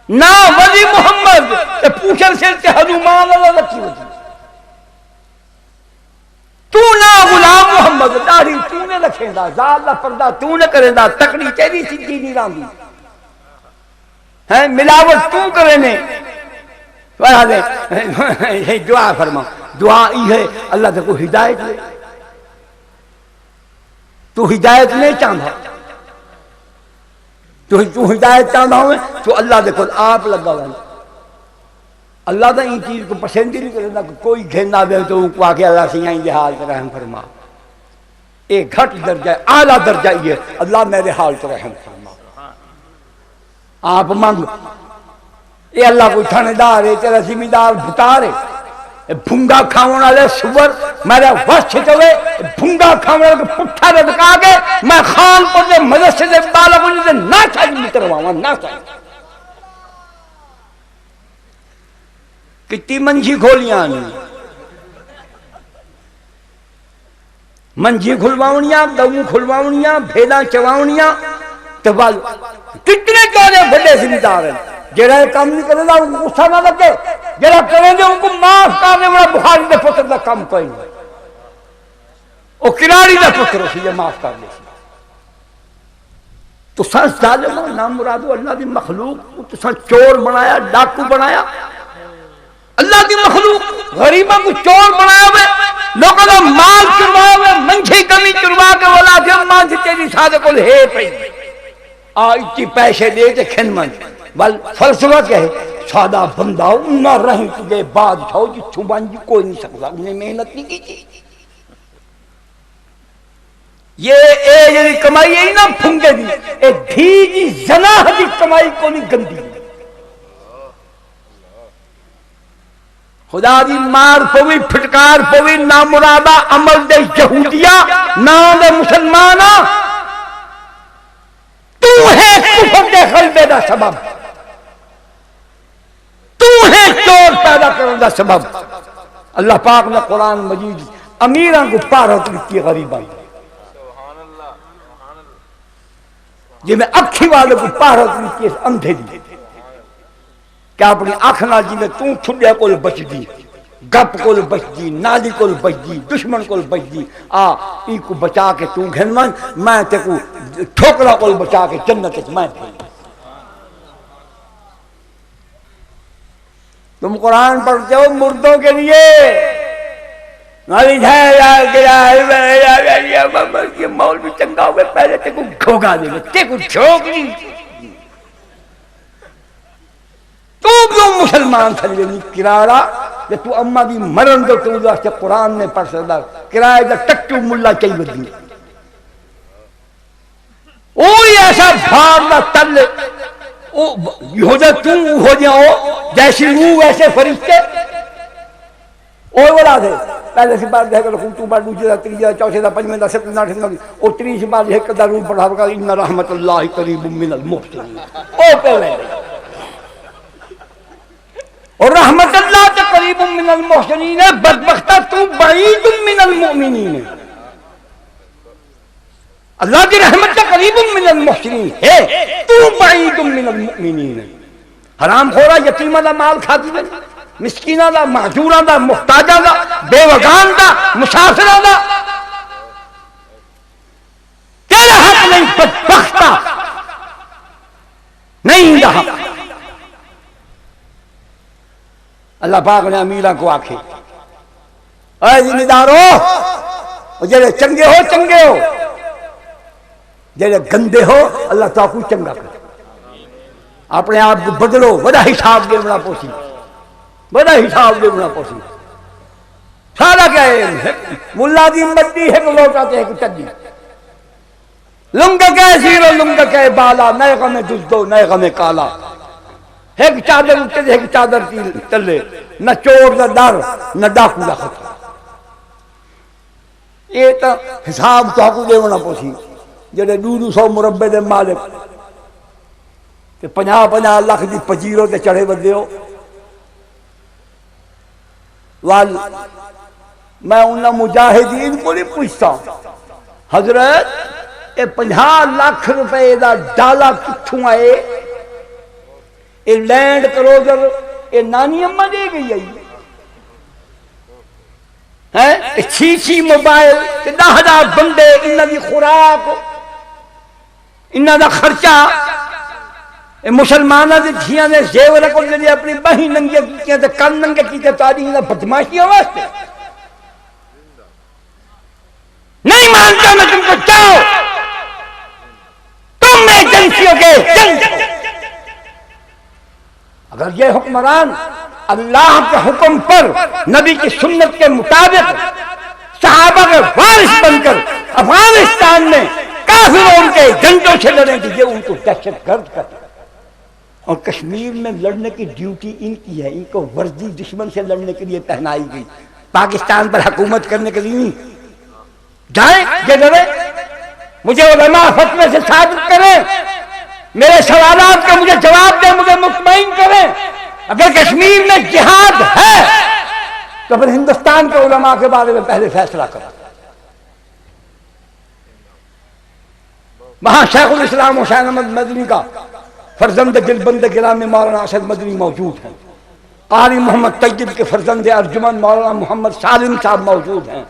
نا ولی محمد پوچھل سے حضومان اللہ رکھی ہوتی تو نا غلام محمد داڑھی تو نے رکھیں دا زالہ پردہ تو نے کریں دا تکڑی تیری سیدھی نہیں راندی ملاوٹ تو کریں نے دعا فرما دعا ای ہے اللہ تے کو ہدایت لے تو ہدایت نہیں چاہتا تو ہدایت چاہتا ہوئے تو اللہ دے خود آپ لگا ہوئے اللہ دا ان چیز کو پسند ہی نہیں کرتا کہ کوئی گھننا دے تو ان کو آکے اللہ سے یہیں یہ حال رحم فرما ایک گھٹ درجہ اعلیٰ درجہ یہ اللہ میرے حال تو رحم فرما آپ مانگ اے اللہ کوئی تھانے دار ہے تیرا زمیندار بھتار ہے بھنگا کھاؤن والے سور میرے وقت چھتوے بھنگا کھاؤن والے پٹھا رکھا کے میں خان پر دے مدرسے دے بالا کو دے نہ چاہیے مترواں نہ چاہیے کتنی منجھی کھولیاں منجھی کھلواؤنیاں دوں کھلواؤنیاں بھیڑاں چواؤنیاں تو کتنے کہنے بڑے زمیندار ہیں جڑا یہ کام نہیں کرے گا ان کو غصہ نہ لگے جڑا کریں گے ان کو معاف کرنے والا بخاری دے پتر دا کام کوئی نہیں وہ کناری دے پتر اسی یہ معاف کر لے تو سنس ظالمہ نام مرادو اللہ دی مخلوق تو سنس چور بنایا ڈاکو بنایا اللہ دی مخلوق غریبہ کو چور بنایا ہوئے لوگوں کا مال چروایا ہوئے منجھی کمی چروا کے والا کہ مان سے تیری سادے کو لے پئی آئی پیسے دے تے کھن من بل فلسفہ کیا ہے سادہ بندہ نہ رہیں تجھے بادشاہ جی چھوبان جی کوئی نہیں سکتا انہیں محنت نہیں کی تھی یہ اے کمائی ہے نا پھنگے دی اے دھی جی زناہ دی کمائی کو نہیں گندی خدا دی مار پوی پھٹکار پوی نامرادہ عمل دے یہودیہ نام دے مسلمانہ تو ہے کفر دے خلبے دا سبب تو ہے چور پیدا کرنے دا سبب اللہ پاک نے قرآن مجید امیران کو پارت لکھی غریبان جی میں اکھی والے کو پارا کی اندھے دی کیا اپنی آنکھ نہ جی میں توں چھڑیا کو بچ دی گپ کو بچ دی نالی کو بچ دی دشمن کو بچ دی ای کو بچا کے توں گھن من میں تے کو ٹھوکرا کو بچا کے جنت میں بھیج۔ تم قرآن پڑھتے ہو مردوں کے لیے مولوی چنگا ہوئے پہلے تے کو گھوگا دے گا تے کو جھوک دی تو کیوں مسلمان تھلے نہیں کرارا کہ تو اما بھی مرن دو تو اللہ سے قرآن نے پڑھ سکتا کرائے دا ٹکٹو ملا چاہی بدی اوہی ایسا بھار دا تل ہو جا تو ہو جا ہو جیسی روح ایسے فرشتے اور بڑا دے پہلے سے بار دے کر تو بار دوسرے دا تیسرے دا چوتھے دا پنجویں دا سپتیں دا آٹھویں دا اور تیسری بار ایک دا روح پڑھا کہ ان رحمت اللہ قریب من المحسنین او پہلے اور رحمت اللہ تے قریب من المحسنین ہے بدبختہ تو بعید من المؤمنین اللہ کی رحمت کا قریب من المحسنین ہے تو بعید من المؤمنین حرام خورا یتیمہ دا مال کھا دی مسکینہ دا معذورہ دا محتاجہ دا بے وگان دا مسافرہ دا تیرا حق نہیں بدبختہ نہیں دا حق اللہ پاک نے امیرہ کو آکھے اے ذمہ دارو جڑے چنگے ہو جڑے گندے ہو اللہ تعالیٰ کو چنگا کر اپنے آپ کو بدلو بڑا حساب دے بنا پوسی بڑا حساب دے بنا پوسی سارا کیا ہے ملا دی مدی ہے کہ لوٹاتے ہیں کہ چڈی لنگا کہے زیرو لنگا کہے بالا نئے غم دزدو نئے غم کالا ایک چادر اٹھے ایک چادر تلے نہ چور نہ ڈر نہ ڈاکو دا خطر یہ تو حساب تو کو دے بنا پوسی جڑے 200 مربع دے مالک کہ 50 لاکھ دی پجیروں تے چڑھے بدے ہو وال میں انہاں مجاہدین کو نہیں پوچھتا حضرت یہ 50 لاکھ روپے دا ڈالا کتھوں آئے یہ لینڈ کروزر یہ نانی اماں دے گئی ہے چھیچی موبائل 10,000 بندے انہاں دی خوراک انہاں دا خرچہ مسلمانہ دے دھیاں نے زیور کو جڑی اپنی بہی ننگے کیتے تے کن ننگے کیتے تاریخ دا بدماشیاں واسطے نہیں مانتا میں تم کو چاہو تم ایجنسیوں کے اگر یہ حکمران اللہ کے حکم پر نبی کی سنت کے مطابق صحابہ کے وارث بن کر افغانستان میں کافروں ان کے جنگوں سے لڑیں گے یہ ان کو دہشت گرد کرتے اور کشمیر میں لڑنے کی ڈیوٹی ان کی ہے ان کو ورزی دشمن سے لڑنے کے لیے پہنائی گئی پاکستان پر حکومت کرنے کے لیے جائیں یہ لڑے مجھے علماء فتوے سے ثابت کریں میرے سوالات کا مجھے جواب دیں مجھے مطمئن کریں اگر کشمیر میں جہاد ہے تو پھر ہندوستان کے علماء کے بارے میں پہلے فیصلہ کریں وہاں شیخ الاسلام حسین احمد مدنی کا فرزند دلبند گرامی مولانا اسد مدنی موجود ہیں قاری محمد طیب کے فرزند ارجمن مولانا محمد سالم صاحب موجود ہیں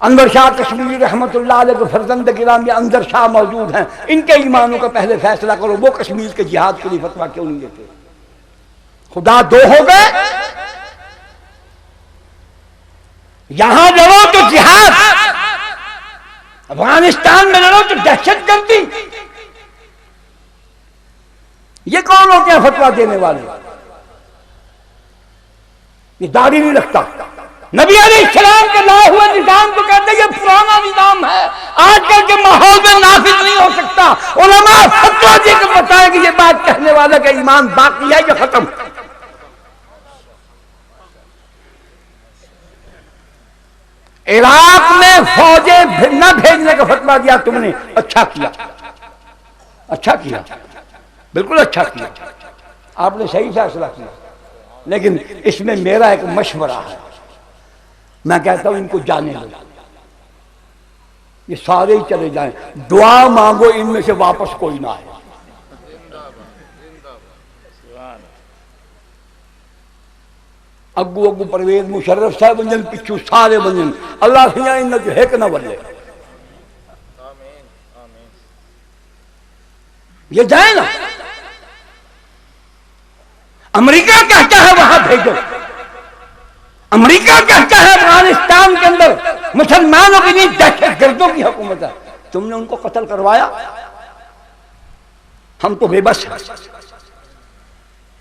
انور شاہ کشمیری رحمت اللہ علیہ کے فرزند گرامی انور شاہ موجود ہیں ان کے ایمانوں کا پہلے فیصلہ کرو وہ کشمیر کے جہاد کے لیے فتویٰ کیوں نہیں دیتے خدا دو ہو گئے یہاں لڑو تو جہاد افغانستان میں لڑو تو دہشت گردی یہ کون ہوتے ہیں فتویٰ دینے والے یہ داڑھی نہیں رکھتا نبی علیہ السلام کے لایا ہوا نظام تو کہتے ہیں یہ پرانا نظام ہے آج کل کے ماحول میں نافذ نہیں ہو سکتا علماء فتویٰ دے کر بتائیں کہ یہ بات کہنے والے کا ایمان باقی ہے یا ختم عراق میں فوجیں نہ بھیجنے کا فتویٰ دیا تم نے اچھا کیا بالکل اچھا کیا آپ نے صحیح فیصلہ کیا لیکن اس میں میرا ایک مشورہ ہے میں کہتا ہوں ان کو جانے دو یہ سارے ہی چلے جائیں، دعا مانگو ان میں سے واپس کوئی نہ آئے۔ اگو اگو پرویز مشرف صاحب بنجن پچھو سارے بنجن، اللہ سیاں ان جو ہے کہ نہ بلے یہ جائے نا۔ امریکہ کہتا ہے وہاں بھیجو، امریکہ کہتا ہے افغانستان کے اندر مسلمانوں کی نہیں دہشت گردوں کی حکومت ہے، تم نے ان کو قتل کروایا۔ ہم تو بے بس ہیں،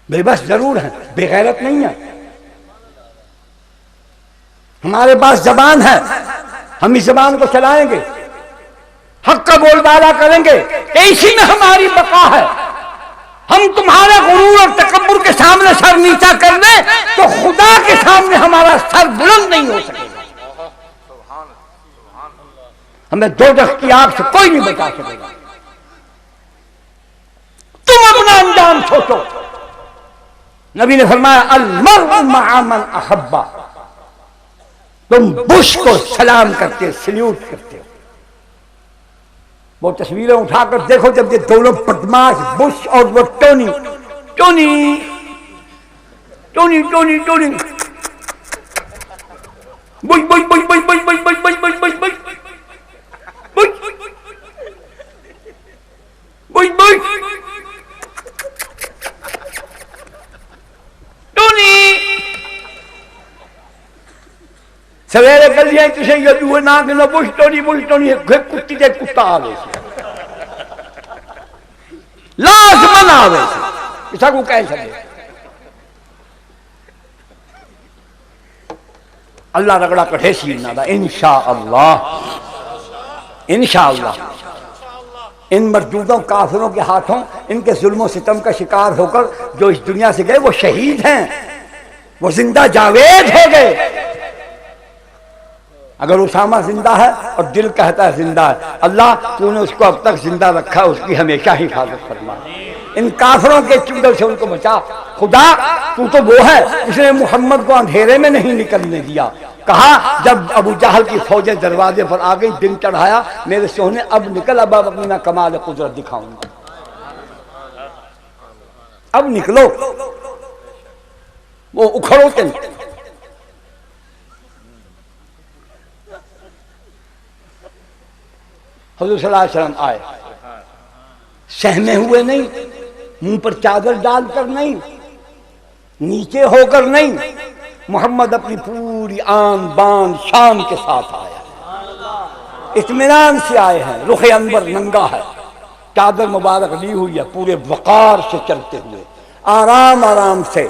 بے بس ضرور ہیں، بے غیرت نہیں ہیں۔ ہمارے پاس زبان ہے، ہم اس زبان کو چلائیں گے، حق کا بول بالا کریں گے کہ اسی میں ہماری بقا ہے۔ ہم تمہارے غرور اور تکبر کے سامنے سر نیچا کر دیں تو خدا کے سامنے ہمارا سر بلند نہیں ہو سکے گا، ہمیں دوزخ کی آگ سے کوئی نہیں بچا سکے گا۔ تم اپنا انجام سوچو۔ نبی نے فرمایا المرء مع من احب، تم بش کو سلام کرتے، سلیوٹ کرتے ہو۔ وہ تصویریں اٹھا کر دیکھو جب یہ دونوں بدماش بش اور وہ Tony Tony Tony Tony Tony Bush Bush Bush Bush Bush Bush Bush Bush Bush Bush Bush Bush Bush Tony سویرے گلیاں کسی یہ دوے نہ کہ نہ بش ٹونی کتی دے کتا آوے سے لازمن آوے سے اسا کو کہہ سکے۔ اللہ رگڑا کٹھے سیر نہ دا انشاءاللہ انشاءاللہ۔ ان مردودوں کافروں کے ہاتھوں ان کے ظلم و ستم کا شکار ہو کر جو اس دنیا سے گئے وہ شہید ہیں، وہ زندہ جاوید ہو گئے۔ اگر اسامہ زندہ ہے اور دل کہتا ہے زندہ ہے، اللہ تو نے اس کو اب تک زندہ رکھا، اس کی ہمیشہ حفاظت فرما، ان کافروں کے چنگل سے ان کو بچا۔ خدا تو وہ ہے جس نے محمد کو اندھیرے میں نہیں نکلنے دیا۔ کہا جب ابو جہل کی فوجیں دروازے پر آ گئی، دن چڑھایا، میرے سونے اب نکل، اب اپنی میں کمال قدرت دکھاؤں گا، اب نکلو۔ وہ اکھڑو کے حضور صلی اللہ علیہ وسلم آئے، سہمے ہوئے نہیں، منہ پر چادر ڈال کر نہیں، نیچے ہو کر نہیں، محمد اپنی پوری آن بان شان کے ساتھ آیا، اطمینان سے آئے ہیں، رخ انور ننگا ہے، چادر مبارک لی ہوئی ہے، پورے وقار سے چلتے ہوئے، آرام آرام سے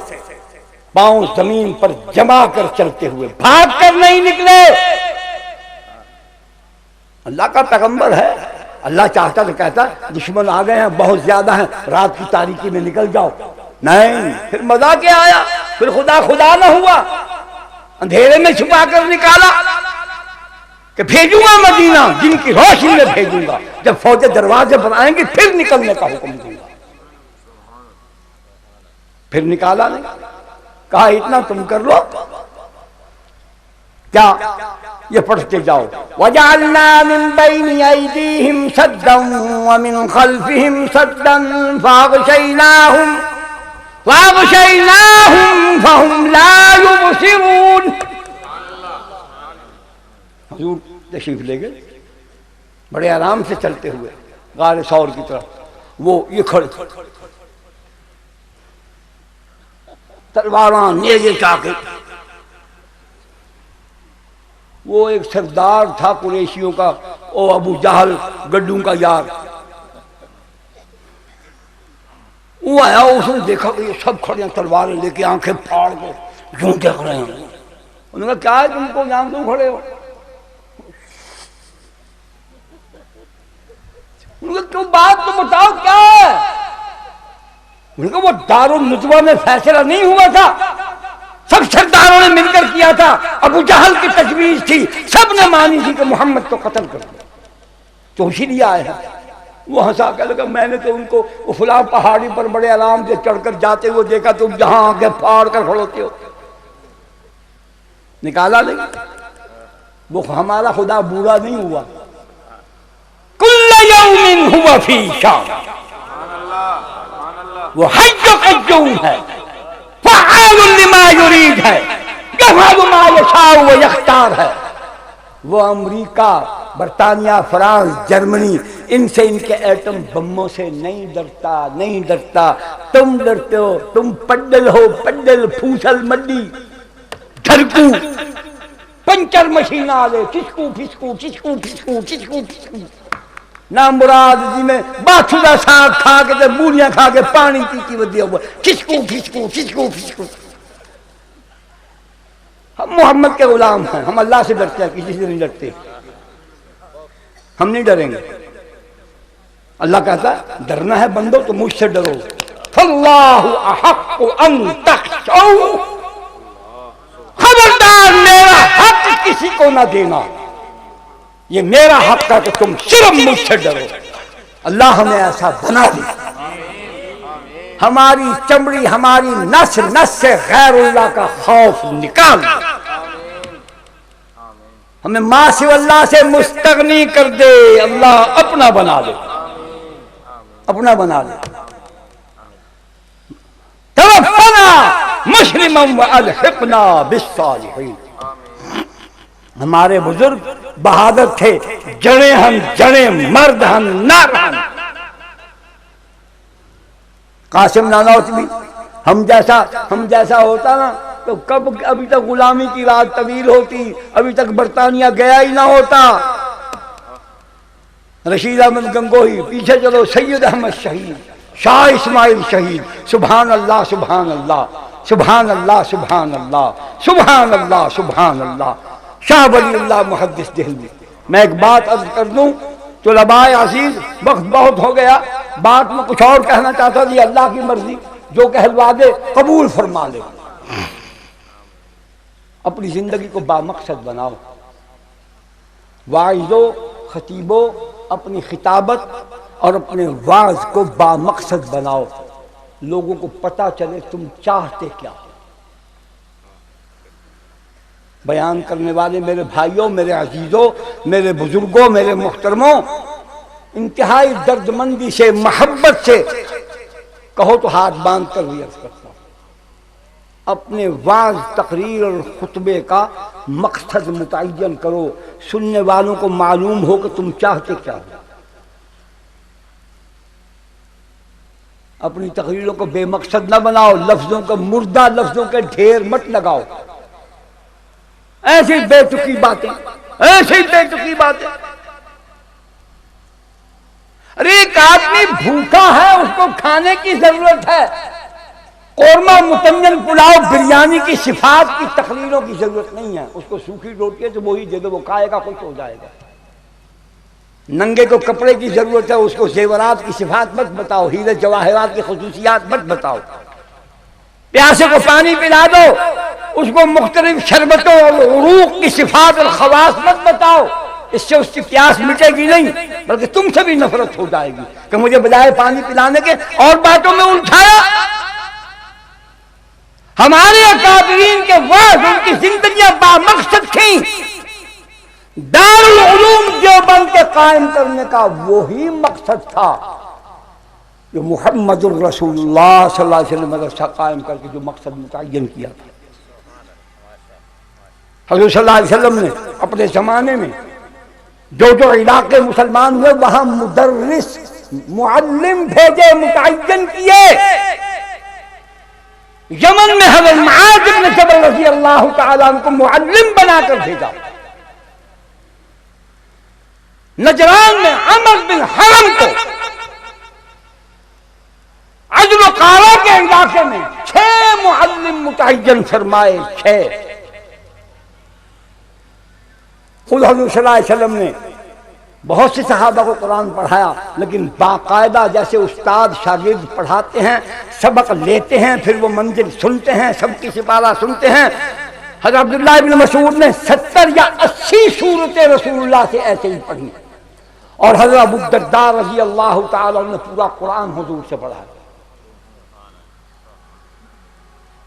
پاؤں زمین پر جما کر چلتے ہوئے، بھاگ کر نہیں نکلے۔ اللہ کا پیغمبر ہے، اللہ چاہتا تو کہتا دشمن آ گئے ہیں، بہت زیادہ ہیں، رات کی تاریکی میں نکل جاؤ، نہیں، پھر مزہ کیا آیا، پھر خدا خدا نہ ہوا، اندھیرے میں چھپا کر نکالا کہ بھیجوں گا مدینہ، جن کی روشنی میں بھیجوں گا، جب فوجیں دروازے پر آئیں گی پھر نکلنے کا حکم دوں گا۔ پھر نکالا نہیں، کہا اتنا تم کر لو، کیا یہ پڑھتے جاؤ وَجَعَلْنَا مِن بَيْنِ أَيْدِيهِمْ سَدًّا وَمِن خَلْفِهِمْ سَدًّا فَأَغْشَيْنَاهُمْ فَهُمْ لَا يُبْصِرُونَ۔ حضور تشریف لے گئے، بڑے آرام سے چلتے ہوئے غار ثور کی طرف، وہ یہ کھڑے تلواراں نیزے چاقے، وہ ایک سردار تھا قریشیوں کا، او ابو جہل گڈوں کا یار، وہ آیا، اس نے دیکھا کہ یہ سب کھڑے ہیں تلواریں لے کے، آنکھیں پھاڑ کے یوں دیکھ رہے ہیں۔ انہوں نے کہا کیا ہے تم کو، یہاں کیوں کھڑے ہو؟ انہوں نے کہا بات تو بتاؤ کیا ہے؟ انہوں نے کہا وہ دارالندوہ میں فیصلہ نہیں ہوا تھا، سب سرداروں نے مل کر کیا تھا، ابو جہل کی تجویز تھی، سب نے مانی تھی کہ محمد کو قتل کر دیا، تو اسی لیے آئے ہیں۔ وہ ہنسا کہ لگا میں نے تو ان کو فلاں پہاڑی پر بڑے آرام سے چڑھ کر جاتے ہوئے دیکھا، تم جہاں آگے پھاڑ کر کھڑوتے ہو، نکالا نہیں۔ وہ ہمارا خدا بوڑھا نہیں ہوا، کل یوم ہوا فی شان، وہ حی قیوم ہے، فعال لما یرید ہے، یفعل ما یشاء و یختار ہے۔ وہ امریکہ، برطانیہ، فرانس، جرمنی، ان سے، ان کے ایٹم بموں سے نہیں ڈرتا، نہیں ڈرتا۔ تم ڈرتے ہو، تم پڈل ہو، پڈل، پھوسل مڈی، دھرکو، پنچر مشین والے، کسکو پھسکو کسکو پھسکو کسکو پھسکو۔ نام مراد جی میں باتھو کا ساگ کھا کے بوڑیاں کھا کے پانی پی کے ودیا ہوا، کسکو پھسکو کسکو پھسکو۔ ہم محمد کے غلام ہیں، ہم اللہ سے ڈرتے ہیں، کسی سے نہیں ڈرتے، ہم نہیں ڈریں گے۔ اللہ کہتا ہے ڈرنا ہے بندو تو مجھ سے ڈرو، فاللہ احق ان تخشوا، خبردار میرا حق کسی کو نہ دینا، یہ میرا حق ہے کہ تم صرف مجھ سے ڈرو۔ اللہ ہمیں ایسا بنا دے، ہماری چمڑی، ہماری نس نس سے غیر اللہ کا خوف نکال دے، ہمیں ما سوی اللہ سے مستغنی کر دے، اللہ اپنا بنا دے، اپنا بنا دے۔ توفنا مسلما والحقنا بالصالحین۔ ہمارے بزرگ بہادر تھے، جڑے ہم جڑے، مرد ہم نر ہم۔ قاسم نانوتوی ہم جیسا ہوتا نا تو کب ابھی تک غلامی کی رات طویل ہوتی، ابھی تک برطانیہ گیا ہی نہ ہوتا۔ رشید احمد گنگوہی، پیچھے چلو، سید احمد شہید، شاہ اسماعیل شہید، سبحان اللہ سبحان اللہ سبحان اللہ سبحان اللہ سبحان اللہ سبحان اللہ، شاہ ولی اللہ محدث دہلوی۔ میں ایک بات عرض کر دوں، طلباء عزیز، وقت بہت ہو گیا، بات میں کچھ اور کہنا چاہتا تھا، اللہ کی مرضی، جو کہلوا دے قبول فرما لے۔ اپنی زندگی کو بامقصد بناؤ، واعظو، خطیبو، اپنی خطابت اور اپنے واعظ کو بامقصد بناؤ، لوگوں کو پتہ چلے تم چاہتے کیا۔ بیان کرنے والے میرے بھائیوں، میرے عزیزوں، میرے بزرگوں، میرے محترموں، انتہائی درد مندی سے، محبت سے کہو تو ہاتھ باندھ کر بھی عرض کرتا ہوں، اپنے وعظ، تقریر اور خطبے کا مقصد متعین کرو، سننے والوں کو معلوم ہو کہ تم چاہتے کیا ہو۔ اپنی تقریروں کو بے مقصد نہ بناؤ، لفظوں کو، مردہ لفظوں کے ڈھیر مت لگاؤ، ایسی بے تکی باتیں، ایسی بے تکی باتیں۔ ارے ایک آدمی بھوکا ہے، اس کو کھانے کی ضرورت ہے، قورمہ، متنجن، پلاؤ، بریانی کی صفات کی تقریروں کی ضرورت نہیں ہے، اس کو سوکھی روٹی ہے تو وہی دے دو، وہ کھائے گا، خوش ہو جائے گا۔ ننگے کو کپڑے کی ضرورت ہے، اس کو زیورات کی صفات مت بتاؤ، ہیرے جواہرات کی خصوصیات مت بتاؤ۔ پیاسے کو پانی پلا دو، اس کو مختلف شربتوں اور عروق کی صفات اور خواص مت بتاؤ، اس سے اس کی پیاس مٹے گی نہیں، بلکہ تم سے بھی نفرت ہو جائے گی کہ مجھے بجائے پانی پلانے کے اور باتوں میں الجھایا۔ ہمارے اکابرین کے وعظ، ان کی زندگیاں بامقصد تھیں۔ دارالعلوم دیوبند کے قائم کرنے کا وہی مقصد تھا جو محمد الرسول اللہ صلی اللہ علیہ وسلم مدرسہ قائم کر کے جو مقصد متعین کیا تھا۔ حضور صلی اللہ علیہ وسلم نے اپنے زمانے میں جو علاقے مسلمان ہوئے وہاں مدرس، معلم بھیجے، متعین کیے۔ یمن میں حضرت معاذ بن جبل رضی اللہ تعالیٰ عنہ کو معلم بنا کر بھیجا، نجران میں عمر بن حرم کو، عجل و قارا کے علاقے میں 6 معلم متعین فرمائے، 6۔ خود حضور صلی اللہ علیہ وسلم نے بہت سے صحابہ کو قرآن پڑھایا، لیکن باقاعدہ جیسے استاد شاگرد پڑھاتے ہیں، سبق لیتے ہیں، پھر وہ منزل سنتے ہیں، سب کی سپارہ سنتے ہیں۔ حضرت عبداللہ بن مسعود نے 70 یا 80 سورتیں رسول اللہ سے ایسے ہی پڑھی، اور حضرت ابو الدرداء رضی اللہ تعالیٰ نے پورا قرآن حضور سے پڑھا۔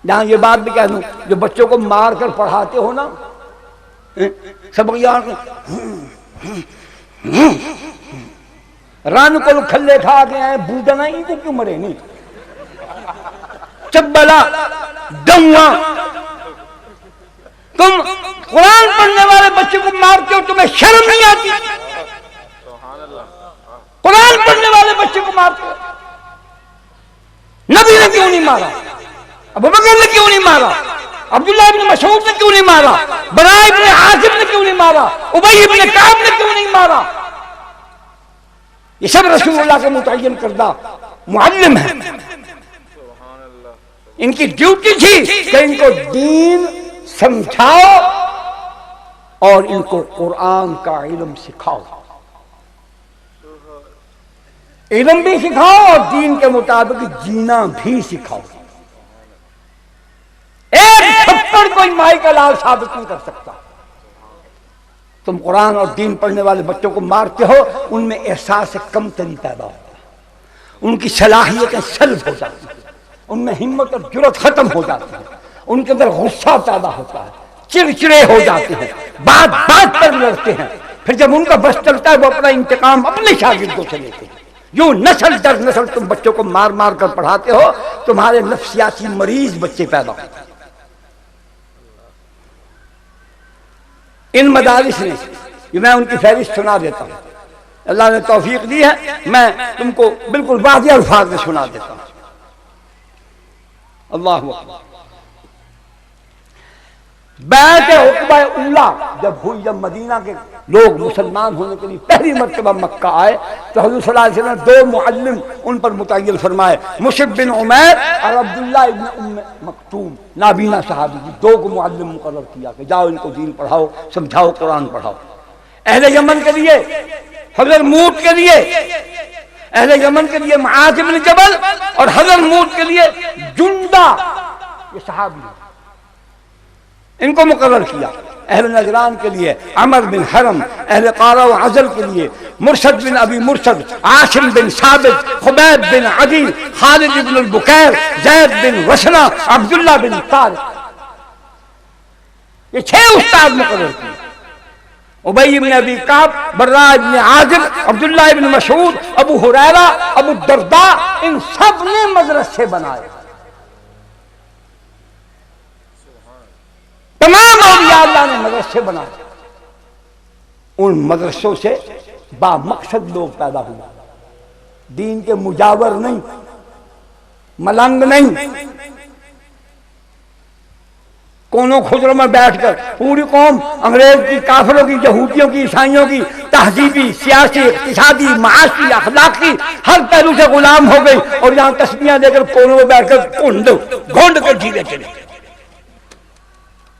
جہاں یہ بات بھی کہہ دوں، جو بچوں کو مار کر پڑھاتے ہو نا، سبق یاد رن کو کھلے کھا کے آئے بوڈنا ان کو کیوں مرے نہیں چبلا ڈوا تم قرآن پڑھنے والے بچے کو مارتے ہو تمہیں شرم نہیں آتی قرآن پڑھنے والے بچے کو مارتے ہو نبی نے کیوں نہیں مارا ابوبکر نے کیوں نہیں مارا عبداللہ ابن مسعود نے کیوں نہیں مارا براء ابن عازب نے کیوں نہیں مارا ابی ابن کعب نے کیوں نہیں مارا یہ سب رسول اللہ کے متعین کردہ معلم ہیں ان کی ڈیوٹی تھی کہ ان کو دین سمجھاؤ اور ان کو قرآن کا علم سکھاؤ علم بھی سکھاؤ اور دین کے مطابق جینا بھی سکھاؤ ایک تھپڑ کوئی مائی کا لال ثابت نہیں کر سکتا تم قرآن اور دین پڑھنے والے بچوں کو مارتے ہو ان میں احساس کمتری پیدا ہوتا ہے ان کی صلاحیتیں سلب ہو جاتی ہیں ان میں ہمت اور جرأت ختم ہو جاتی ہے ان کے اندر غصہ پیدا ہوتا ہے چڑچڑے ہو جاتے ہیں بات بات پر لڑتے ہیں پھر جب ان کا بس چلتا ہے وہ اپنا انتقام اپنے شاگردوں سے لیتے ہیں یوں نسل در نسل تم بچوں کو مار مار کر پڑھاتے ہو تمہارے نفسیاتی مریض بچے پیدا ہوتے ہیں ان مدارس نے یہ میں ان کی فہرست سنا دیتا ہوں اللہ نے توفیق دی ہے میں تم کو بالکل واضح الفاظ میں سنا دیتا ہوں اللہ اکبر بیعت عقبہ اولیٰ جب ہوئی جب مدینہ کے لوگ مسلمان ہونے کے لیے پہلی مرتبہ مکہ آئے تو حضور صلی اللہ علیہ وسلم نے 2 معلم ان پر متعین فرمائے مصعب بن عمیر اور عبداللہ ابن ام مکتوم نابینا صحابی کی 2 کو معلم مقرر کیا کہ جاؤ ان کو دین پڑھاؤ سمجھاؤ قرآن پڑھاؤ اہل یمن کے لیے حضرموت کے لیے اہل یمن کے لیے معاذ بن جبل اور حضرموت کے لیے جندہ یہ صحابی ان کو مقرر کیا اہل نجران کے لیے عمر بن حرم اہل قارہ و عزل کے لیے مرشد بن ابی مرشد عاصم بن ثابت خبیب بن عدی خالد بن البکیر زید بن وسنہ عبداللہ بن طارق یہ 6 استاد مقرر کیے ابی بن ابی کعب براء بن عازب عبداللہ بن مسعود ابو ہریرہ ابو الدرداء ان سب نے مدرسے بنائے تمام اولیاء اللہ نے مدرسے بنائے ان مدرسوں سے با مقصد لوگ پیدا ہوئے دین کے مجاور نہیں ملنگ نہیں کونوں کھجروں میں بیٹھ کر پوری قوم انگریز کی کافروں کی یہودیوں کی عیسائیوں کی تہذیبی سیاسی اقتصادی معاشی اخلاقی ہر پہلو سے غلام ہو گئی اور یہاں تسبیحاں دے کر کونوں میں بیٹھ کر گھونڈ کر جیوے چلے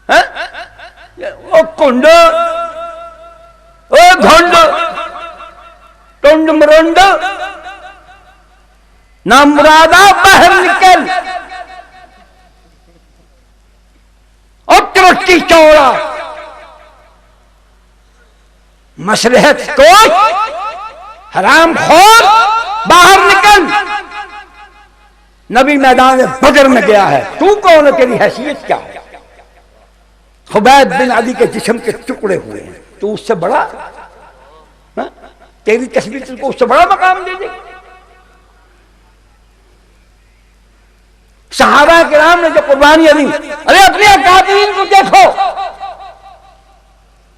او کنڈ او گھنڈ ٹنڈ مرنڈ نامرادا باہر نکل اور ترٹی چوڑا مصلحت کوش حرام خور باہر نکل نبی میدان بدر میں گیا ہے تو کون ہے تیری حیثیت کیا ہے خبیب بن عدی کے جسم کے ٹکڑے ہوئے ہیں تو اس سے بڑا تیری تصویر کو اس سے بڑا مقام دے دے صحابہ کرام نے جو قربانیاں دی ارے اپنے اکابرین کو دیکھو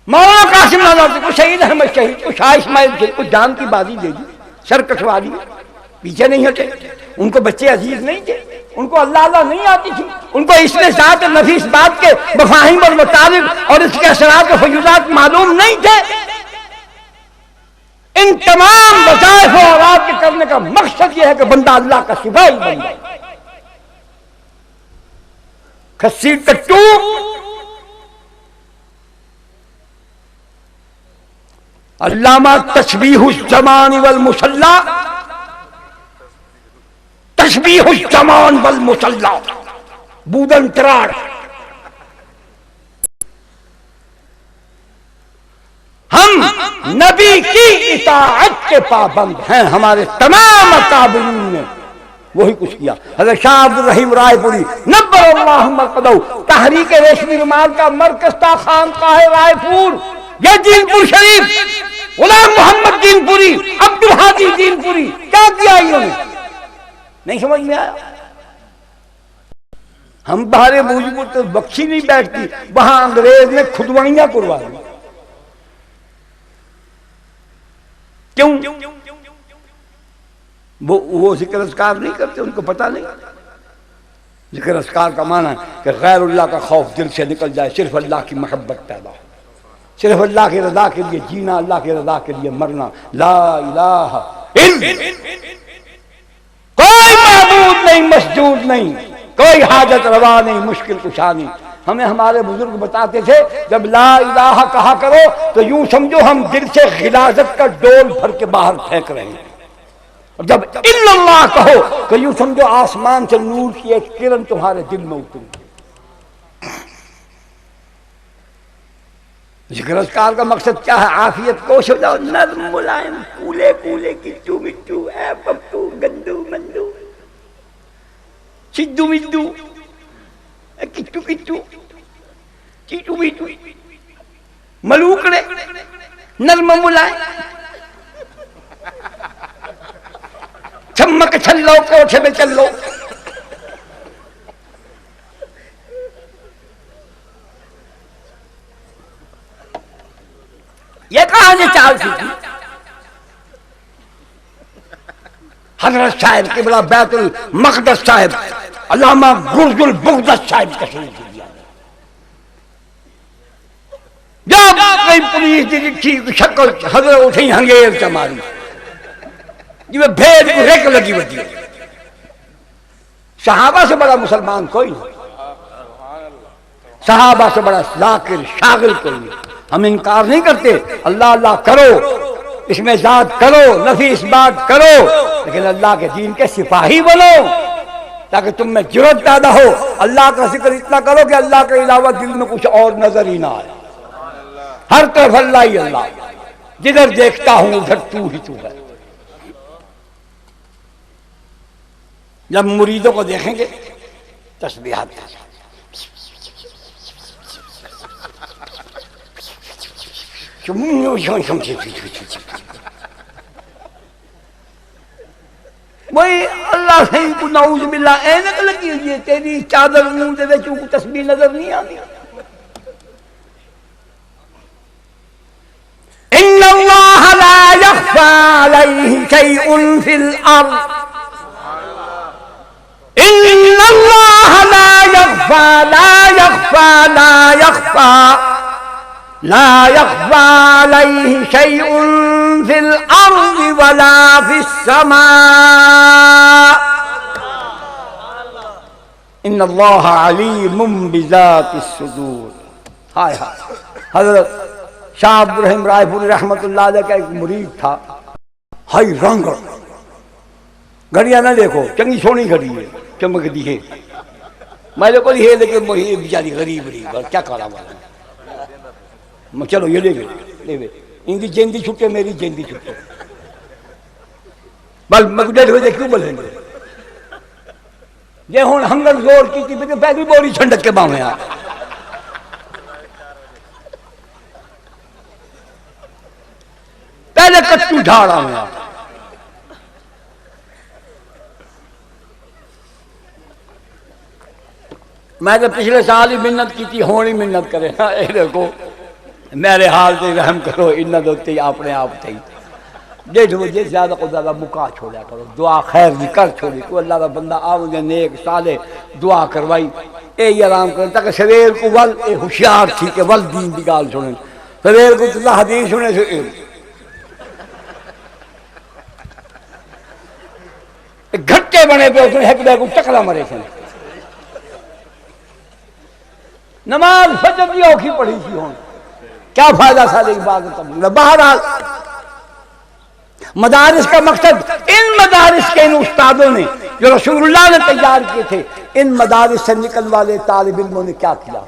مولانا قاسم نانوتوی کو شہید احمد شہید کو شاہ اسماعیل شہید کو جان کی بازی دے دی سر کٹوا دی پیچھے نہیں ہٹے ان کو بچے عزیز نہیں تھے ان کو اللہ اللہ نہیں آتی تھی ان کو اس میں ذات نفی اس بات کے مفاہیم اور مطالب اور اس کے اثرات و فیوضات معلوم نہیں تھے ان تمام وظائف و اوراد کے کرنے کا مقصد یہ ہے کہ بندہ اللہ کا سپاہی بن جائے کھسی کٹو علامہ تشبیہ الزمان والمصلی تشبیہ الزمان والمصلی بودن تراڑ ہم نبی کی اطاعت کے پابند ہیں ہمارے تمام اکابرین نے وہی کچھ کیا حضرت شاہ عبد الرحیم رائے پوری نبر اللہ مرقدہ تحریک ریشمی رومال کا مرکز تھا خانقاہ رائے پور یہ دین پور شریف غلام محمد دین پوری، عبد الحادی دین پوری، کیا کیا انہوں نے؟ نہیں سمجھ میں آیا؟ ہم بہارے موجود تو بخشی نہیں بیٹھتی، وہاں انگریز نے کھدوائیاں کروا دی. کیوں؟ وہ ذکر اذکار نہیں کرتے، ان کو پتہ نہیں. ذکر اذکار کا معنی ہے کہ غیر اللہ کا خوف دل سے نکل جائے، صرف اللہ کی محبت پیدا ہو، صرف اللہ کی رضا کے لیے جینا، اللہ کی رضا کے لیے مرنا. لا الہ الا کوئی معبود نہیں، مسجود نہیں، کوئی حاجت روا نہیں، مشکل کشا نہیں. ہمیں ہمارے بزرگ بتاتے تھے جب لا الہ کہا کرو تو یوں سمجھو ہم دل سے غلاظت کا ڈول بھر کے باہر پھینک رہے ہیں، اور جب الا اللہ کہو تو یوں سمجھو آسمان سے نور کی ایک کرن تمہارے دل میں اتری. ذکر اذکار کا مقصد کیا ہے؟ عافیت کوش ہو جاؤ، نرم ملائم، کولے کولے، کٹو مٹو، اے پپو، گندو مندو، سدو مدو، کٹو کٹو، چیٹو میٹو، ملوکڑے، نرم ملائم، چمک چھلو، کوٹھے میں چلو. یہ کہاں سے چال سیکھی؟ حضرت صاحب قبلہ بیت المقدس صاحب علامہ گرز البغداد صاحب تشریف دیا. جب کوئی پولیس کی شکل حضرت اٹھی ہنگیر چماری جی میں بھیڑ کو ریک لگی ہوتی ہے. صحابہ سے بڑا مسلمان کوئی نہیں، صحابہ سے بڑا ذاکر شاغل کوئی نہیں. ہم انکار نہیں کرتے، اللہ اللہ کرو، اس میں ذات کرو، نفی اس بات کرو، لیکن اللہ کے دین کے سپاہی بنو تاکہ تم میں جرأت پیدا ہو. اللہ کا ذکر اتنا کرو کہ اللہ کے علاوہ دل میں کچھ اور نظر ہی نہ آئے. ہر طرف اللہ ہی اللہ، جدھر دیکھتا ہوں ادھر تو ہی تو ہے. جب مریدوں کو دیکھیں گے تسبیحات وہی اللہ سے نعوذ باللہ اینک لگی ہوئی ہے، تیری چادر منہ دے وچ کو تسبیح نظر نہیں آتی. ان اللہ لا یخفی علیہ شیء فی الارض، ان اللہ لا یخفی لا یخفی لا یخفی لا يخفى عليه شيء في الأرض ولا في السماء إن الله عليم بذات الصدور. ہائے ہائے. حضرت شاہ عبد الرحیم رائے پوری رحمت اللہ علیہ کا ایک مرید تھا، ہائی رنگ گھڑیاں نہ دیکھو، چنگی سونی گھڑی ہے، چمک دی ہے، میں نے کوئی ہے لیکن وہی بیچاری غریب رہی، کیا کرا والا. چلو یہ لے گئے، ان کی جیندی چھٹے، میری جیندی چھٹے، بل مقدر ہوئے کیوں بولیں گے؟ یہ ہون ہنگر زور کی تھی پہلی بوری چھنڈک کے باہمیں آ پہلے کٹو جھاڑا میں آ. میں تو پچھلے سال ہی منت کی تھی، ہونی منت کرے. اے دیکھو میرے حال سے رحم کرو، ان دوتے اپنے آپ تھے جیسے جیسے زیادہ کو زیادہ مکا چھوڑا کرو، دعا خیر دی کر چھوڑی. کوئی اللہ کا بندہ آؤں نیک صالح دعا کروائی اے ہی آرام کریں تاکہ سویر کو ول اے ہوشیار تھی کہ ول دین دی گال سنیں، سویر کو اللہ حدیث سنے سے گھٹے بنے پہ اس نے ایک بے کو چکلا مرے سن. نماز فجر کی اوکھی پڑھی تھی ہوں، کیا فائدہ سارے عبادت. بہرحال مدارس کا مقصد، ان مدارس کے ان استادوں نے جو رسول اللہ نے تیار کیے تھے، ان مدارس سے نکل والے طالب علموں نے کیا کیا.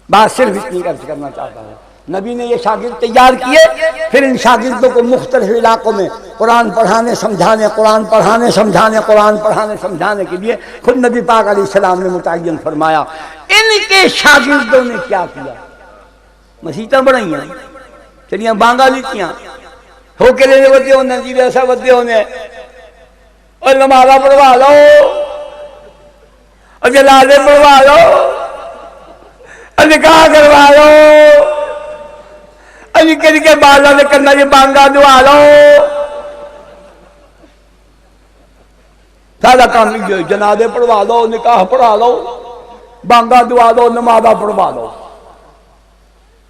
بات صرف اتنی عرض کرنا چاہتا ہوں، نبی نے یہ شاگرد تیار کیے، پھر ان شاگردوں کو مختلف علاقوں میں قرآن پڑھانے سمجھانے، قرآن پڑھانے سمجھانے، قرآن پڑھانے سمجھانے کے لیے خود نبی پاک علیہ السلام نے متعین فرمایا. ان کے شاگردوں نے کیا کیا؟ مسیتیں بڑھائیں، چلیے بانگا لیتیاں ہو کے لینے ودے ہونے جی ایسا ودے ہونے اور نمازہ پڑھوا لو اور جنازے پڑھوا لو اور نکاح کروا لو اور نکل کے بالا نے کرنا یہ بانگا دعا لو. سارا کام یہ جنازے پڑھوا لو نکاح پڑھا لو بانگا دعا لو نمازہ پڑھوا لو.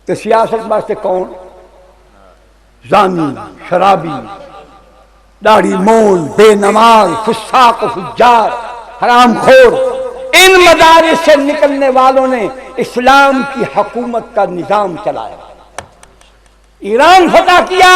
تو سیاست واسطے کون؟ زانی شرابی داڑھی مون بے نماز فساق و فجار حرام خور ان مدارس سے نکلنے والوں نے اسلام کی حکومت کا نظام چلایا. ایران فتح کیا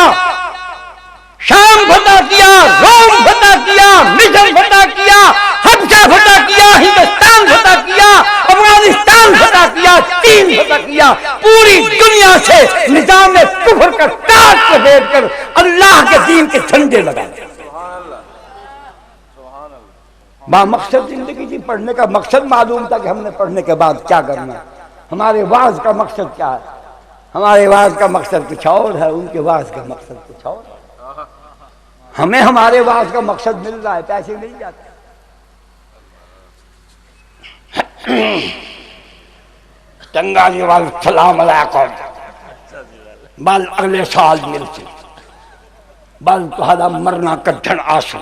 شام فتح کیا روم فتح کیا مصر فتح کیا حبشہ فتح کیا ہندوستان فتح کیا افغانستان فتح کیا چین فتح کیا. پوری دنیا سے نظام کفر کا تاج کو پھیر کر اللہ کے دین کے جھنڈے لگائے. ماں مقصد زندگی تھی پڑھنے کا مقصد معلوم تھا کہ ہم نے پڑھنے کے بعد کیا کرنا ہے. ہمارے واعظ کا مقصد کیا ہے؟ ہمارے واعظ کا مقصد کچھ اور ہے ان کے واعظ کا مقصد کچھ اور ہے. ہمیں ہمارے واعظ کا مقصد مل رہا ہے پیسے مل جاتے چنگا جی وال سلام علیکم بل اگلے سال ملتے بل تہاڈا مرنا کڈھن آسو.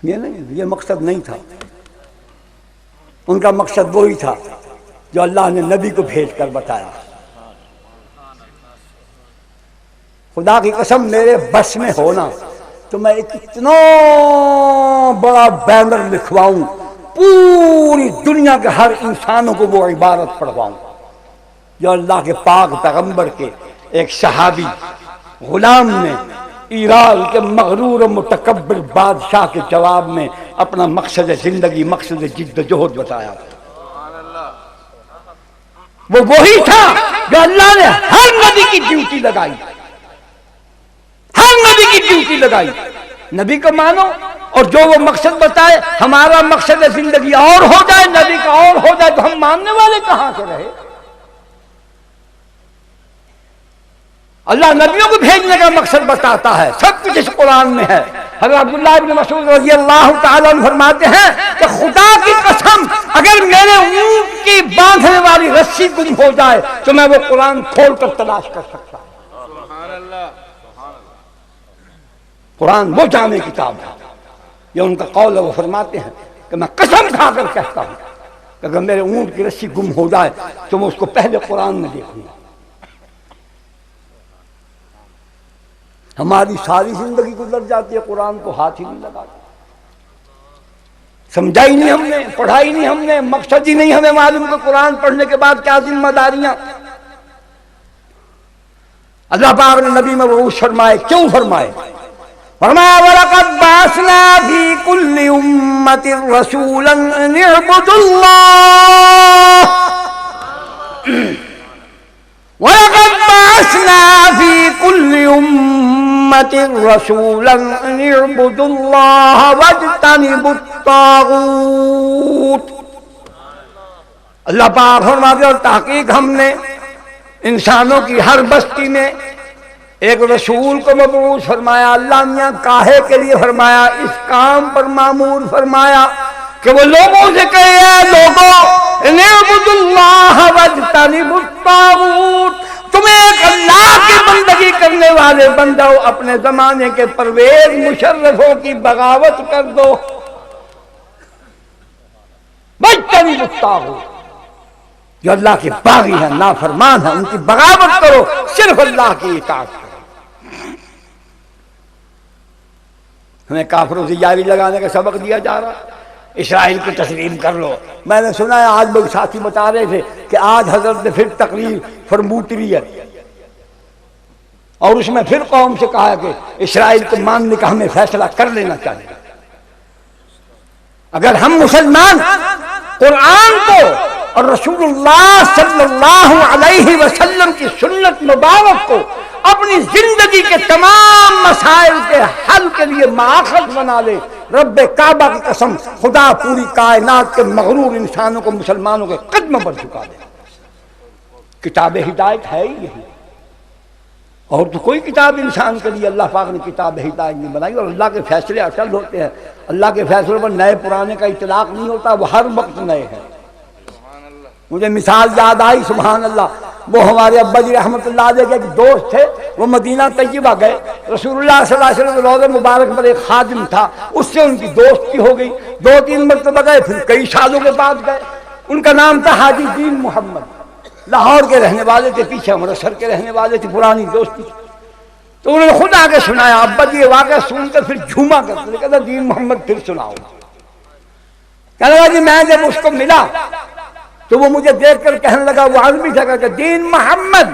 یہ نہیں یہ مقصد نہیں تھا. ان کا مقصد وہی تھا جو اللہ نے نبی کو بھیج کر بتایا. خدا کی قسم میرے بس میں ہونا تو میں ایک اتنا بڑا بینر لکھواؤں پوری دنیا کے ہر انسانوں کو وہ عبارت پڑھواؤں جو اللہ کے پاک پیغمبر کے ایک صحابی غلام نے ایران کے مغرور و متکبر بادشاہ کے جواب میں اپنا مقصد زندگی مقصد جد و جہد بتایا. وہ وہی تھا جو اللہ نے ہر نبی کی ڈیوٹی لگائی ہر نبی کی ڈیوٹی لگائی. نبی کو مانو اور جو وہ مقصد بتائے ہمارا مقصد زندگی اور ہو جائے نبی کا اور ہو جائے تو ہم ماننے والے کہاں سے رہے. اللہ نبیوں کو بھیجنے کا مقصد بتاتا ہے سب کچھ اس قرآن میں ہے. حضرت عبداللہ بن مسعود رضی اللہ تعالیٰ عنہ فرماتے ہیں کہ خدا کی قسم اگر میرے اونٹ کی باندھنے والی رسی گم ہو جائے تو میں وہ قرآن کھول کر تلاش کر سکتا ہوں. سبحان اللہ. قرآن وہ جامع کتاب ہے یہ ان کا قول ہے. وہ فرماتے ہیں کہ میں قسم کھا کر کہتا ہوں کہ اگر میرے اونٹ کی رسی گم ہو جائے تو میں اس کو پہلے قرآن میں دیکھوں گا. ہماری ساری زندگی گزر جاتی ہے قرآن کو ہاتھ ہی نہیں لگاتے. سمجھائی نہیں ہم نے پڑھائی نہیں ہم نے مقصد ہی نہیں ہمیں معلوم کہ قرآن پڑھنے کے بعد کیا ذمہ داریاں. اللہ پاک نے نبی میں وہ فرمائے کیوں فرمائے فرمایا وَلَقَدْ بَعَثْنَا فِي كُلِّ أُمَّةٍ رَسُولًا أَنِ اعْبُدُوا اللَّهَ وَلَقَدْ بَعَثْنَا فِي كُلِّ أُمَّةٍ رَسُولًا أَنِ اعْبُدُوا اللَّهَ وَاجْتَنِبُوا الطَّاغُوتَ. اللہ پاک فرماتے اور تحقیق ہم نے انسانوں کی ہر بستی میں ایک رسول کو مبعوث فرمایا. اللہ میاں کاہے کے لیے فرمایا؟ اس کام پر مامور فرمایا کہ وہ لوگوں سے کہے اے لوگوں اعبدوا اللہ واجتنبوا الطاغوت. تمہیں ایک اللہ کی بندگی کرنے والے بندو اپنے زمانے کے پرویز مشرفوں کی بغاوت کر دو. واجتنبوا الطاغوت جو اللہ کے باغی ہیں نافرمان ہیں ان کی بغاوت کرو صرف اللہ کی اطاعت کرو. ہمیں کافروں سے یاری لگانے کا سبق دیا جا رہا. اسرائیل کو تسلیم کر لو. میں نے سنا ہے آج لوگ ساتھی بتا رہے تھے کہ آج حضرت نے پھر تقریر فرموتری ہے اور اس میں پھر قوم سے کہا کہ اسرائیل کو ماننے کا ہمیں فیصلہ کر لینا چاہیے. اگر ہم مسلمان قرآن کو اور رسول اللہ صلی اللہ علیہ وسلم کی سنت مبارک کو اپنی زندگی کے تمام مسائل کے حل کے لیے مآخذ بنا لے رب کعبہ کی قسم خدا پوری کائنات کے مغرور انسانوں کو مسلمانوں کے قدم پر جھکا دے. کتاب ہدایت ہے ہی یہی، اور تو کوئی کتاب انسان کے لیے اللہ پاک نے کتاب ہدایت نہیں بنائی. اور اللہ کے فیصلے اٹل ہوتے ہیں، اللہ کے فیصلوں پر نئے پرانے کا اطلاق نہیں ہوتا، وہ ہر وقت نئے ہیں. مجھے مثال یاد آئی، سبحان اللہ، وہ ہمارے ابا جی رحمۃ اللہ علیہ کے ایک دوست تھے، وہ مدینہ طیبہ گئے، رسول اللہ صلی اللہ علیہ وسلم کے روضہ مبارک پر ایک خادم تھا، اس سے ان کی دوستی ہو گئی، 2-3 مرتبہ گئے، پھر کئی سالوں کے بعد گئے. ان کا نام تھا حاجی دین محمد، لاہور کے رہنے والے تھے، پیچھے امرتسر کے رہنے والے تھے، پرانی دوستی. تو انہوں نے خود آگے سنایا، ابا جی یہ واقعہ سن کر پھر جھوما کرتے، کہتا دین محمد پھر سناؤ. کہنے لگا جی میں جب اس کو ملا تو وہ مجھے دیکھ کر کہنے لگا، وہ آدمی تھا، کہ دین محمد.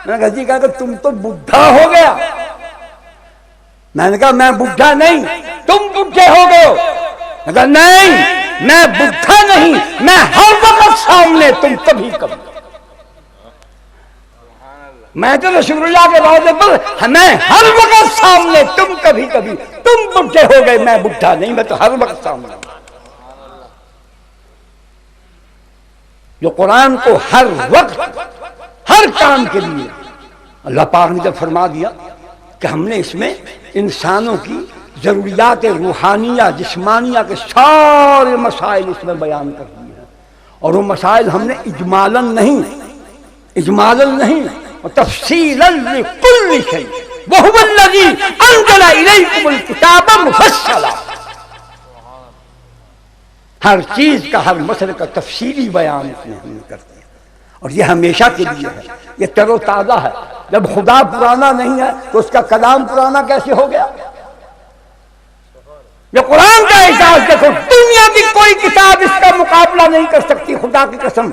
میں نے کہا جی، کہا کہ تم تو بڈھا ہو گیا. میں نے کہا میں بڈھا نہیں، تم بڈھے ہو گئے ہو. میں نے کہا نہیں، میں بڈھا نہیں، میں ہر وقت سامنے، تم کبھی کبھی. میں تو رسول اللہ کے روضے پر میں ہر وقت سامنے، تم کبھی کبھی. تم بڈھے ہو گئے، میں بڈھا نہیں، میں تو ہر وقت سامنے. جو قرآن کو ہر وقت ہر کام کے لیے اللہ پاک نے جب فرما دیا کہ ہم نے اس میں انسانوں کی ضروریات روحانیہ جسمانیہ کے سارے مسائل اس میں بیان کر دیے ہیں، اور وہ مسائل ہم نے اجمالاً نہیں تفصیلاً لکل شیء وہو الذی انزل الیکم الکتاب مفصلا. ہر چیز کا، ہر مسئلے کا تفصیلی بیان اس نے ہم نے کر دیا، اور یہ ہمیشہ کے لیے ہے، یہ تر و تازہ ہے. جب خدا پرانا نہیں ہے تو اس کا کلام پرانا کیسے ہو گیا؟ یہ قرآن کا اعجاز دیکھو، دنیا کی کوئی کتاب اس کا مقابلہ نہیں کر سکتی. خدا کی قسم،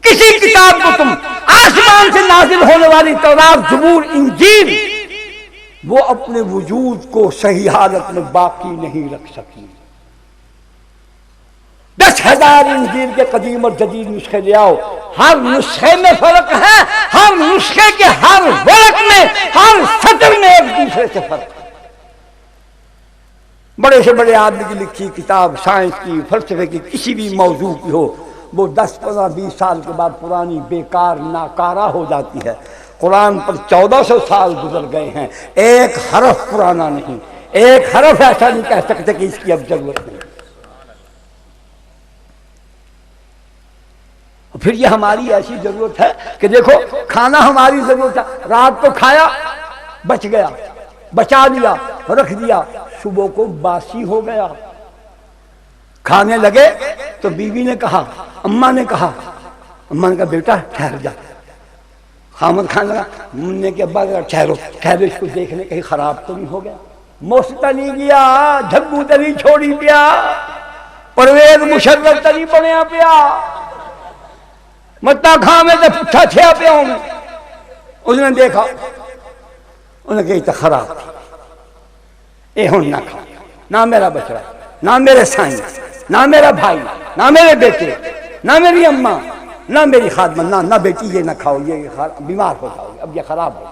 کسی کتاب کو تم آسمان سے نازل ہونے والی تورات، زبور، انجیل، وہ اپنے وجود کو صحیح حالت میں باقی نہیں رکھ سکی. 10,000 انجیل کے قدیم اور جدید نسخے لے آؤ، ہر نسخے میں فرق ہے، ہر نسخے کے ہر ورق میں، ہر سطر میں ایک دوسرے سے فرق ہے. بڑے سے بڑے آدمی کی لکھی کتاب، سائنس کی، فلسفے کی، کسی بھی موضوع کی ہو، وہ 10, 15, 20 سال کے بعد پرانی، بیکار، ناکارہ ہو جاتی ہے. قرآن پر 1400 سال گزر گئے ہیں، ایک حرف پرانا نہیں، ایک حرف ایسا نہیں کہہ سکتے کہ اس کی اب ضرورت نہیں. پھر یہ ہماری ایسی ضرورت ہے کہ دیکھو، کھانا ہماری ضرورت ہے، رات کو کھایا بچ گیا، بچا لیا، رکھ دیا، صبح کو باسی ہو گیا. کھانے لگے تو بیوی نے کہا، اماں نے کہا بیٹا ٹھہر جا. خامد کھانے لگا، نے کہ ابا ٹھہرو اس کو دیکھنے کہیں خراب تو نہیں ہو گیا. موستا نہیں گیا، جھگو تری چھوڑی پیا، پرویز مشرف تری بنیا پیا، متا کھا میں تو پٹھا چھیا پیا ہوں. اس نے دیکھا، انہوں نے کہی تو خراب تھی، اے ہوں نہ کھا، نہ میرا بچڑا، نہ میرے سائیں، نہ میرا بھائی، نہ میرے بیٹے، نہ میری اماں، نہ میری خادمہ، نہ بیٹی یہ نہ کھاؤ، یہ بیمار ہو جاؤ گے، اب یہ خراب ہو.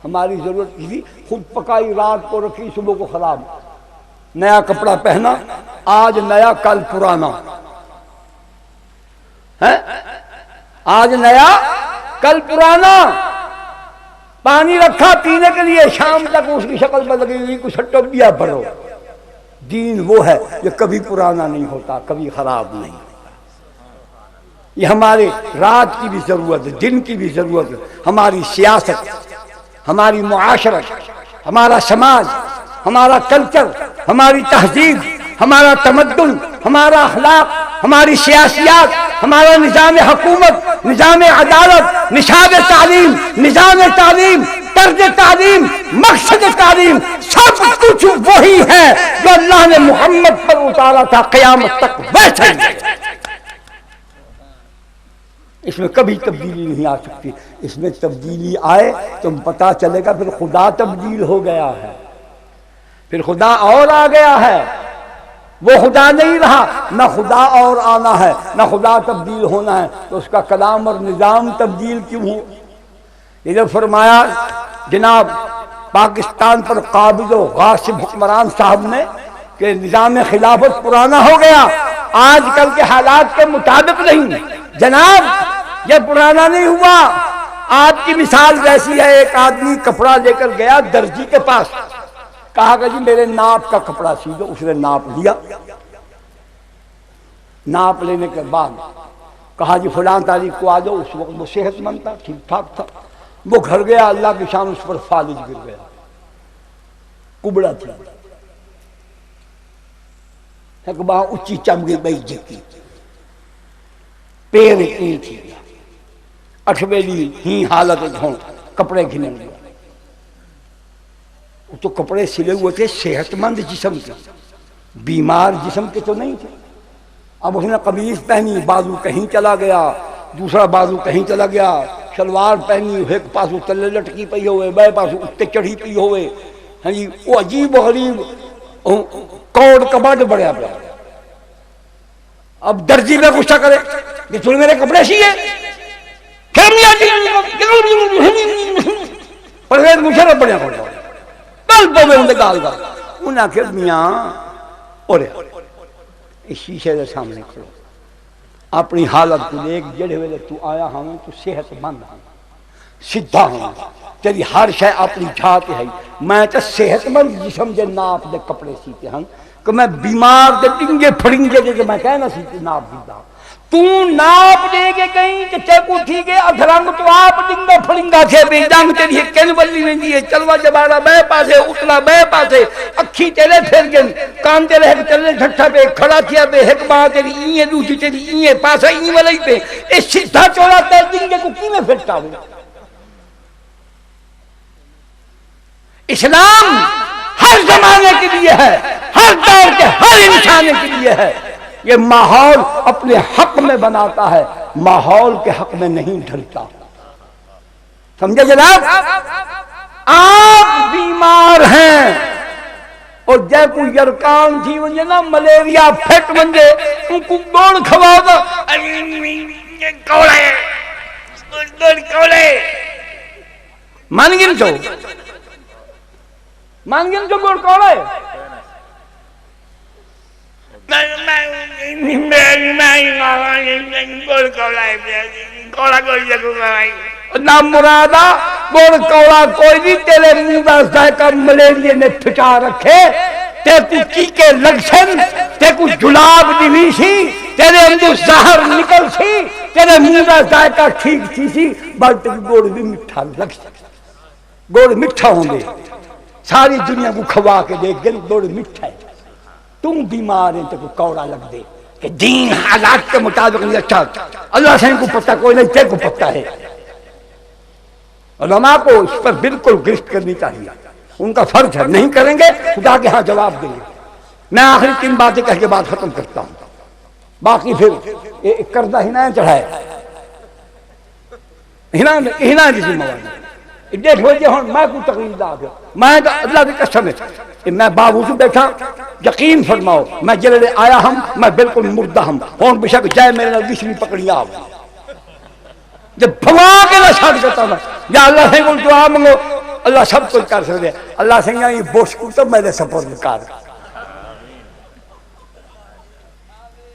ہماری ضرورت تھی، خود پکائی، رات کو رکھی، صبح کو خراب. نیا کپڑا پہنا، آج نیا کل پرانا ہے، آج نیا کل پرانا. پانی رکھا پینے کے لیے، شام تک اس کی شکل بدل گئی، کچھ ٹوپیا بھرو. دین وہ ہے یہ کبھی پرانا نہیں ہوتا، کبھی خراب نہیں. یہ ہمارے رات کی بھی ضرورت ہے، دن کی بھی ضرورت ہے، ہماری سیاست، ہماری معاشرت، ہمارا سماج، ہمارا کلچر، ہماری تہذیب، ہمارا تمدن، ہمارا اخلاق، ہماری سیاسیات، ہمارا نظام حکومت، نظام عدالت، نصاب تعلیم، نظام تعلیم، طرز تعلیم، مقصد تعلیم، سب کچھ وہی ہے جو اللہ نے محمد پر اتارا تھا، قیامت تک ویسا ہی. اس میں کبھی تبدیلی نہیں آ سکتی. اس میں تبدیلی آئے تو پتہ چلے گا پھر خدا تبدیل ہو گیا ہے، پھر خدا اور آ گیا ہے. وہ خدا نہیں رہا، نہ خدا اور آنا ہے، نہ خدا تبدیل ہونا ہے، تو اس کا کلام اور نظام تبدیل کیوں ہو؟ یہ جو فرمایا جناب پاکستان پر قابض و غاصب حکمران صاحب نے کہ نظام خلافت پرانا ہو گیا، آج کل کے حالات کے مطابق نہیں. جناب یہ پرانا نہیں ہوا. آپ کی مثال جیسی ہے. ایک آدمی کپڑا لے کر گیا درجی کے پاس, کہا کہ جی میرے ناپ کا کپڑا سی دو. اس نے ناپ لیا. ناپ لینے کے بعد کہا جی فلاں تاریخ کو آ جاؤ. اس وقت وہ صحت مند تھا, ٹھیک ٹھاک تھا. وہ گھر گیا, اللہ کی شان اس پر فالج گر گیا, کبڑا تھا. ایک بار اچھی چمگی بئی جتی, پیر اتنی تھی, اٹھویلی ہی حالت دھون, کپڑے گھنے لیا. تو کپڑے سلے ہوئے تھے, صحت مند جسم کے, بیمار جسم کے تو نہیں تھے. اب اس نے قمیض پہنی, بازو کہیں چلا گیا, دوسرا بازو کہیں چلا گیا. شلوار پہنی, ایک پاسو تلے لٹکی پئی ہوئے, بے پاسو اتے چڑھی پئی ہوئے. ہاں جی, وہ عجیب و غریب کوڑ کباڑ بڑھیا پڑا. اب درجی میں غصہ کرے کہ تو نے میرے کپڑے سیے, پرویز مشرف بڑھیا پڑا بل پو میں انہیں گال گا. انہیں آخر میاں اور اس شیشے کے سامنے کھڑو, اپنی حالت کو دیکھ. جڑے ویلے تو آیا ہوں تو صحت مند ہوں, سدھا ہوں, تیری ہر شے اپنی جھاتے ہے. میں تو صحت مند جسم دے ناپ دے کپڑے سیتے ہوں, کہ میں بیمار دے ڈنگے پھڑنگے دے میں کہنا سیتے ناپ دیتا. تو ناپ دے کے کہیں کہ تے کو ٹھیک ہے ادھرنگ تو آپ ڈنگا پھڑنگا تھے بے ڈنگ تیری کن بلی نہیں دیئے, چلوا جبارا بے پاسے, اتلا بے پاسے, اکھی تیرے پھر گن, کان تیرے ہک چلے جھٹھا پہ کھڑا کیا پہ, ہک باں تیری اینئے دوسری تیری اینئے پاسا اینئے والی پہ. اس سدھا چولا تے ڈنگے کو کی میں پھرتا ہوں. اسلام ہر زمانے کے لیے ہے, ہر دور کے ہر انسان کے لیے ہے. یہ ماحول اپنے حق میں بناتا ہے, ماحول کے حق میں نہیں ڈھلتا. سمجھے جناب؟ آپ بیمار ہیں اور جے کوئی یرکان تھی ونجے نا ملیریا پھٹ ونجے ان کو گوڑ کھوا دا کولے مان گن تو گوڑ کولے نام مرادا گوڑ کوڑا کوئی نہیں, تیرے منہ دا ذائقہ ملیریے نے پھٹا رکھے. تے کو چیکے لگشن, تے کو جلاب دیوی سی, تیرے اندر زہر نکل سی, تیرے منہ دا ذائقہ ٹھیک تھی سی, بلکہ گوڑ بھی مٹھا لگ سکتا. گوڑ مٹھا ہوں گے, ساری دنیا کو کھوا کے دیکھ گئے گوڑ مٹھا ہے. تم بیمار ہیں تو کوئی کوڑا لگ دے کہ دین حالات کے مطابق نہیں. اچھا اللہ سے ان کو پتہ کوئی نہیں, تیرے کو پتہ ہے. علماء کو اس پر بالکل گرفت کرنی چاہیے, ان کا فرض ہے. نہیں کریں گے خدا کے ہاں جواب دیں گے. میں آخری 3 باتیں کہہ کے بات ختم کرتا ہوں, باقی پھر کردہ ہنا چڑھائے ہنا کی ذمہ داری. دیکھ لیجیے ہوں میں کوئی تقریر دا گیا, میں تو اللہ کی قسم ہے میں باوضو بیٹھا, یقین فرماؤ میں جلے آیا ہم, میں بالکل مردہ ہم ہوں بشک جائے میرے نال وشنی پکڑی آؤ جب بھوا کے نہ چھاڑ کرتا ہوں. یا اللہ سے کوئی دعا منگو, اللہ سب کچھ کر سکتے. اللہ سے یہ بوش کو تو میرے سپورٹ کر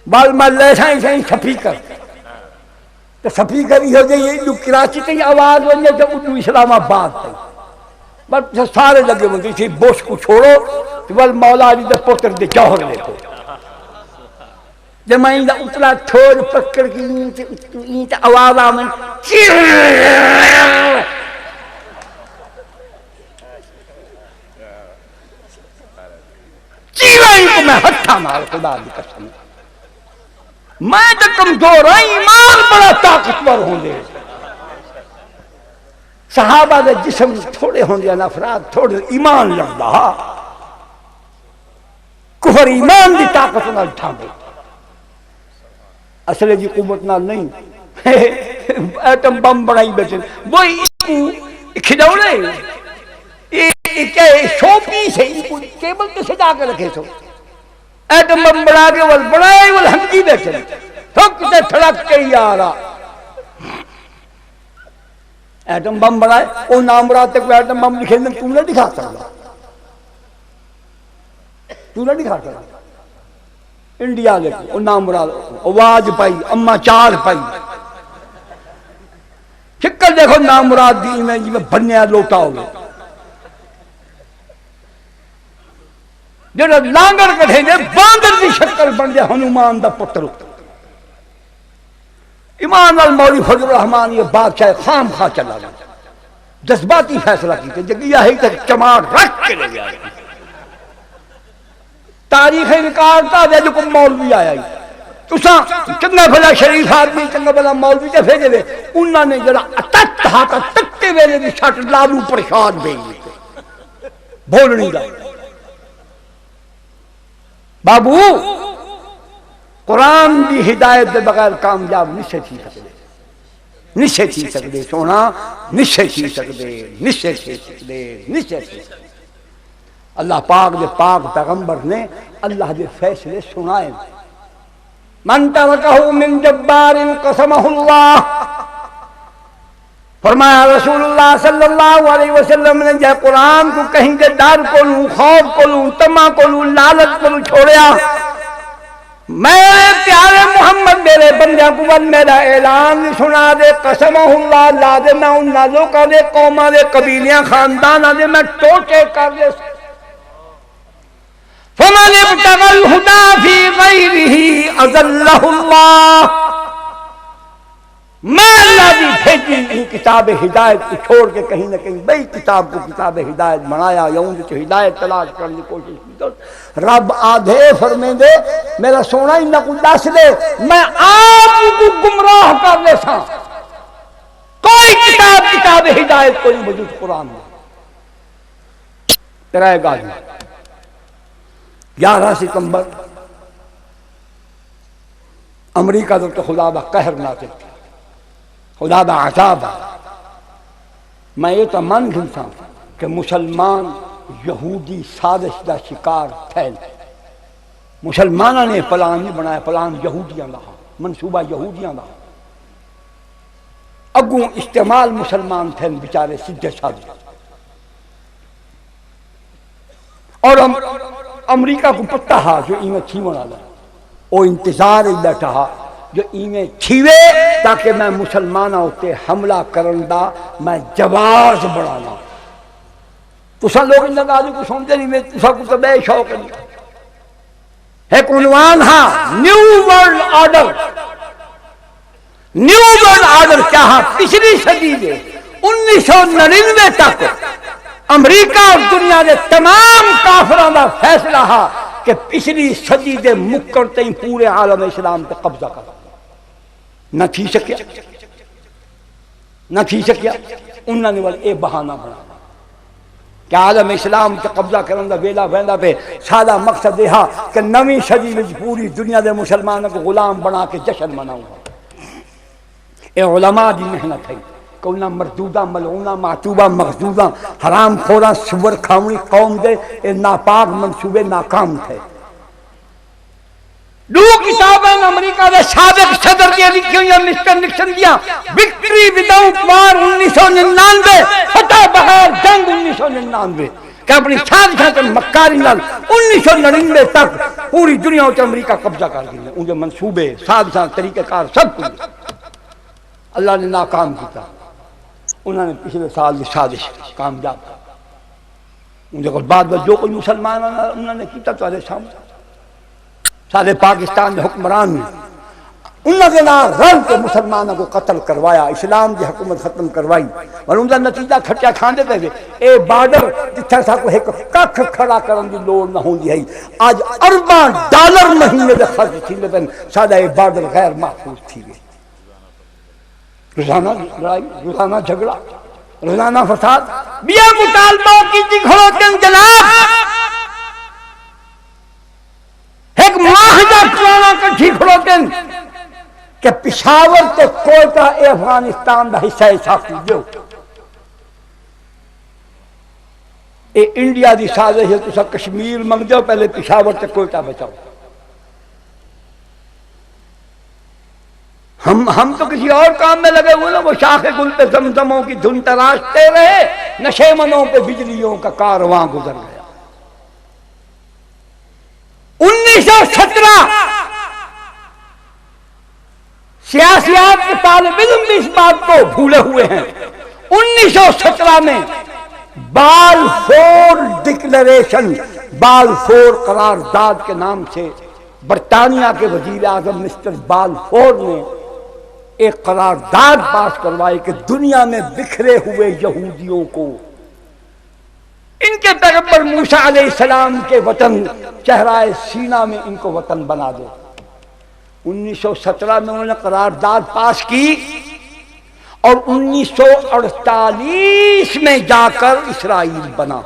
بال میں لے سائیں سائیں چھپی کر تو سپی کری ہو جائے جو کراچی تی آواز ونجے تو اردو اسلام آباد تی بس سارے لگے ہوئے تھی بوش کو چھوڑو تو بل مولا علی دے پتر دے جوہر لے کو جب میں اندھا اتلا تھوڑ پکڑ کی اینت آواز آمن چیلائیں کو میں ہتھا مار خدا دی قسم میں تو کمزور ہوں, ایمان بڑا طاقتور ہوں دے. صحابہ دے جسم تھوڑے ہوں دے افراد تھوڑے ایمان لگتا کفر ایمان دی طاقت نہ ڈھانگ اصلے جی قوت نہ نہیں ایٹم بم بڑائی بیٹھے وہی کھڑوڑے شو پیس ہے کیبل کے سجا کے رکھے سو ایٹم بم بڑھا کے وہ بڑھائے وہ ہمکی بیٹھے تھکتے تھڑک کے ہی آ رہا ایٹم بم بڑھائے وہ نام بڑھاتے کوئی ایٹم بم لکھے دیں تو نہ دکھا سکتا تو نہ دکھا سکتا انڈیا لے وہ نام بڑھا آواز پائی اما چار پائی شکل دیکھو نامراد دی میں جی میں بنیا لوٹا ہوگا جو لانگڑ کٹھے گے باندر دی شکل بن جائے ہنومان دا پتر ایمان المولی فضل الرحمان یہ بادشاہ خام خواہ چلا گیا جذباتی فیصلہ کی کہ جگہ ہی تک چماڑ رکھ کے لے گیا تاریخ ریکارڈ کا جو کوئی مولوی آیا تساں چنگا بھلا شریف آدمی چنگا بھلا مولوی تے بھیجے وے انہاں نے جڑا اتت ہاتھ تکتے ویلے دی چھٹ لالو پرشاد بھیج دیتے بولنی دا بابو قرآن دی ہدایت دے بغیر کامیاب نشے تھی سکتے نشے تھی سکتے سونا نشے تھی سکتے نشے تھی سکتے نشے تھی سکتے اللہ پاک دے پاک پیغمبر نے اللہ دے فیصلے سنائے من ترکہ من جبار قسمہ اللہ فرمایا رسول اللہ صلی اللہ علیہ وسلم نے جے قرآن کو کہیں کہ ڈر کو لوں خوف کو لوں تما کو لوں لالت کو لوں چھوڑیا میرے پیارے محمد میرے بندہ کو میرا اعلان سنا دے قسمہ اللہ لا دے میں ان نازوں کا دے قومہ دے قبیلیاں خاندان دے میں ٹوٹے کر دے فمن ابتغى الهدى في غيره اضله الله میں اللہ دی بھیجی ان کتاب ہدایت کو چھوڑ کے کہیں نہ کہیں بئی کتاب کو کتاب ہدایت بنایا یا ان سے ہدایت تلاش کرنے کی کوشش کی تو رب آدھے فرمیں دے میرا سونا ہی نہ کو دس دے میں آپ کو گمراہ کر لے سا کوئی کتاب ہدایت کوئی موجود قرآن میں تیرا گا 11 ستمبر امریکہ تو خدا با قہر نازل تھی خدا با عذاب میں یہ تو من گھنسا کہ مسلمان یہودی سازش دا شکار پھیل مسلمانوں نے پلان نہیں بنایا پلان یہودیاں دا منصوبہ یہودیاں دا اگوں استعمال مسلمان تھے بیچارے سیدھے سادے اور امریکہ کو پتہ ہا جو ایمیں چھیونا لے او انتظار ہی بیٹھا ہا جو ایمیں چھیوے تاکہ میں مسلمانہ ہوتے حملہ کرندہ میں جواز بڑھانا تو سن لوگ ان لگا کو سمجھے نہیں میں تو کو تو بے شوق نہیں ایک عنوان ہاں new world order new world order کیا ہاں پچھلی صدی میں 1999 تک امریکہ اور دنیا دے تمام کافران دا فیصلہ ہا کہ پچھلی صدی دے مکر تئیں پورے عالم اسلام تے قبضہ کر نہ تھی سکیا انہوں نے والے اے بہانہ بنا کہ عالم اسلام تے قبضہ کرن دا ویلا ویندا پہ سادہ مقصد یہ کہ نویں صدی میں پوری دنیا دے مسلمانوں کو غلام بنا کے جشن مناؤں اے علماء دی محنت ہے کہ انہاں مردودہ ملعونہ معتوبہ مغضوبہ حرام خورہ سور کھاونی قوم دے اے ناپاک منصوبے ناکام تھے دو کتابیں امریکہ دے سابق صدر کے لکھی ہوئی مسٹر نکسن دیا وکٹری وداؤٹ وار 1999 فتح بغیر جنگ 1999 کہ اپنی سازشاں مکاری نال 1999 تک پوری دنیا سے امریکہ قبضہ کر گئی ان کے منصوبے سازشاں طریقہ کار سب کچھ اللہ نے ناکام کیا انہوں نے پچھلے سال کی سازش کامیاب ان کے بعد جو کوئی مسلمان انہوں نے کیا تو سامنے سارے پاکستان کے حکمران نے انہوں نے رل کے مسلمانوں کو قتل کروایا اسلام کی حکومت ختم کروائی اور ان کا نتیجہ کھٹیا کھانے پہ اے بارڈر جتھے سا کو ایک ککھ کھڑا کرن دی لوڑ نہ ہوندی ہے آج ارباں ڈالر مہینے دے خرچ تھی لیکن سادہ اے بارڈر غیر محفوظ تھی گئی روزانہ لڑائی روزانہ جھگڑا روزانہ فساد بیا مطالبہ کی تھی کھڑوتے جناب ایک معاہدہ پرانا کٹھی کھڑوتے کہ پشاور تے کوئٹہ اے افغانستان دا حصہ ساختی دیو اے انڈیا دی سازش ہے تسا کشمیر منگ دیو پہلے پشاور تے کوئٹہ بچاؤ ہم تو کسی اور کام میں لگے ہوئے نا وہ شاخ گل پہ زمزموں کی دھن تراشتے رہے نشے منوں پہ بجلیوں کا کارواں گزر گیا 1917 سیاسیات کے طالب علم بھی اس بات کو بھولے ہوئے ہیں۔ 1917 میں بالفور ڈکلریشن، بالفور قرارداد کے نام سے برطانیہ کے وزیر اعظم مسٹر بالفور نے ایک قرارداد پاس کروائی کہ دنیا میں بکھرے ہوئے یہودیوں کو ان کے پیغمبر موسیٰ علیہ السلام کے وطن چہرائے سینا میں ان کو وطن بنا دو۔ 1917 میں انہوں نے قرارداد پاس کی اور 1948 میں جا کر اسرائیل بنا۔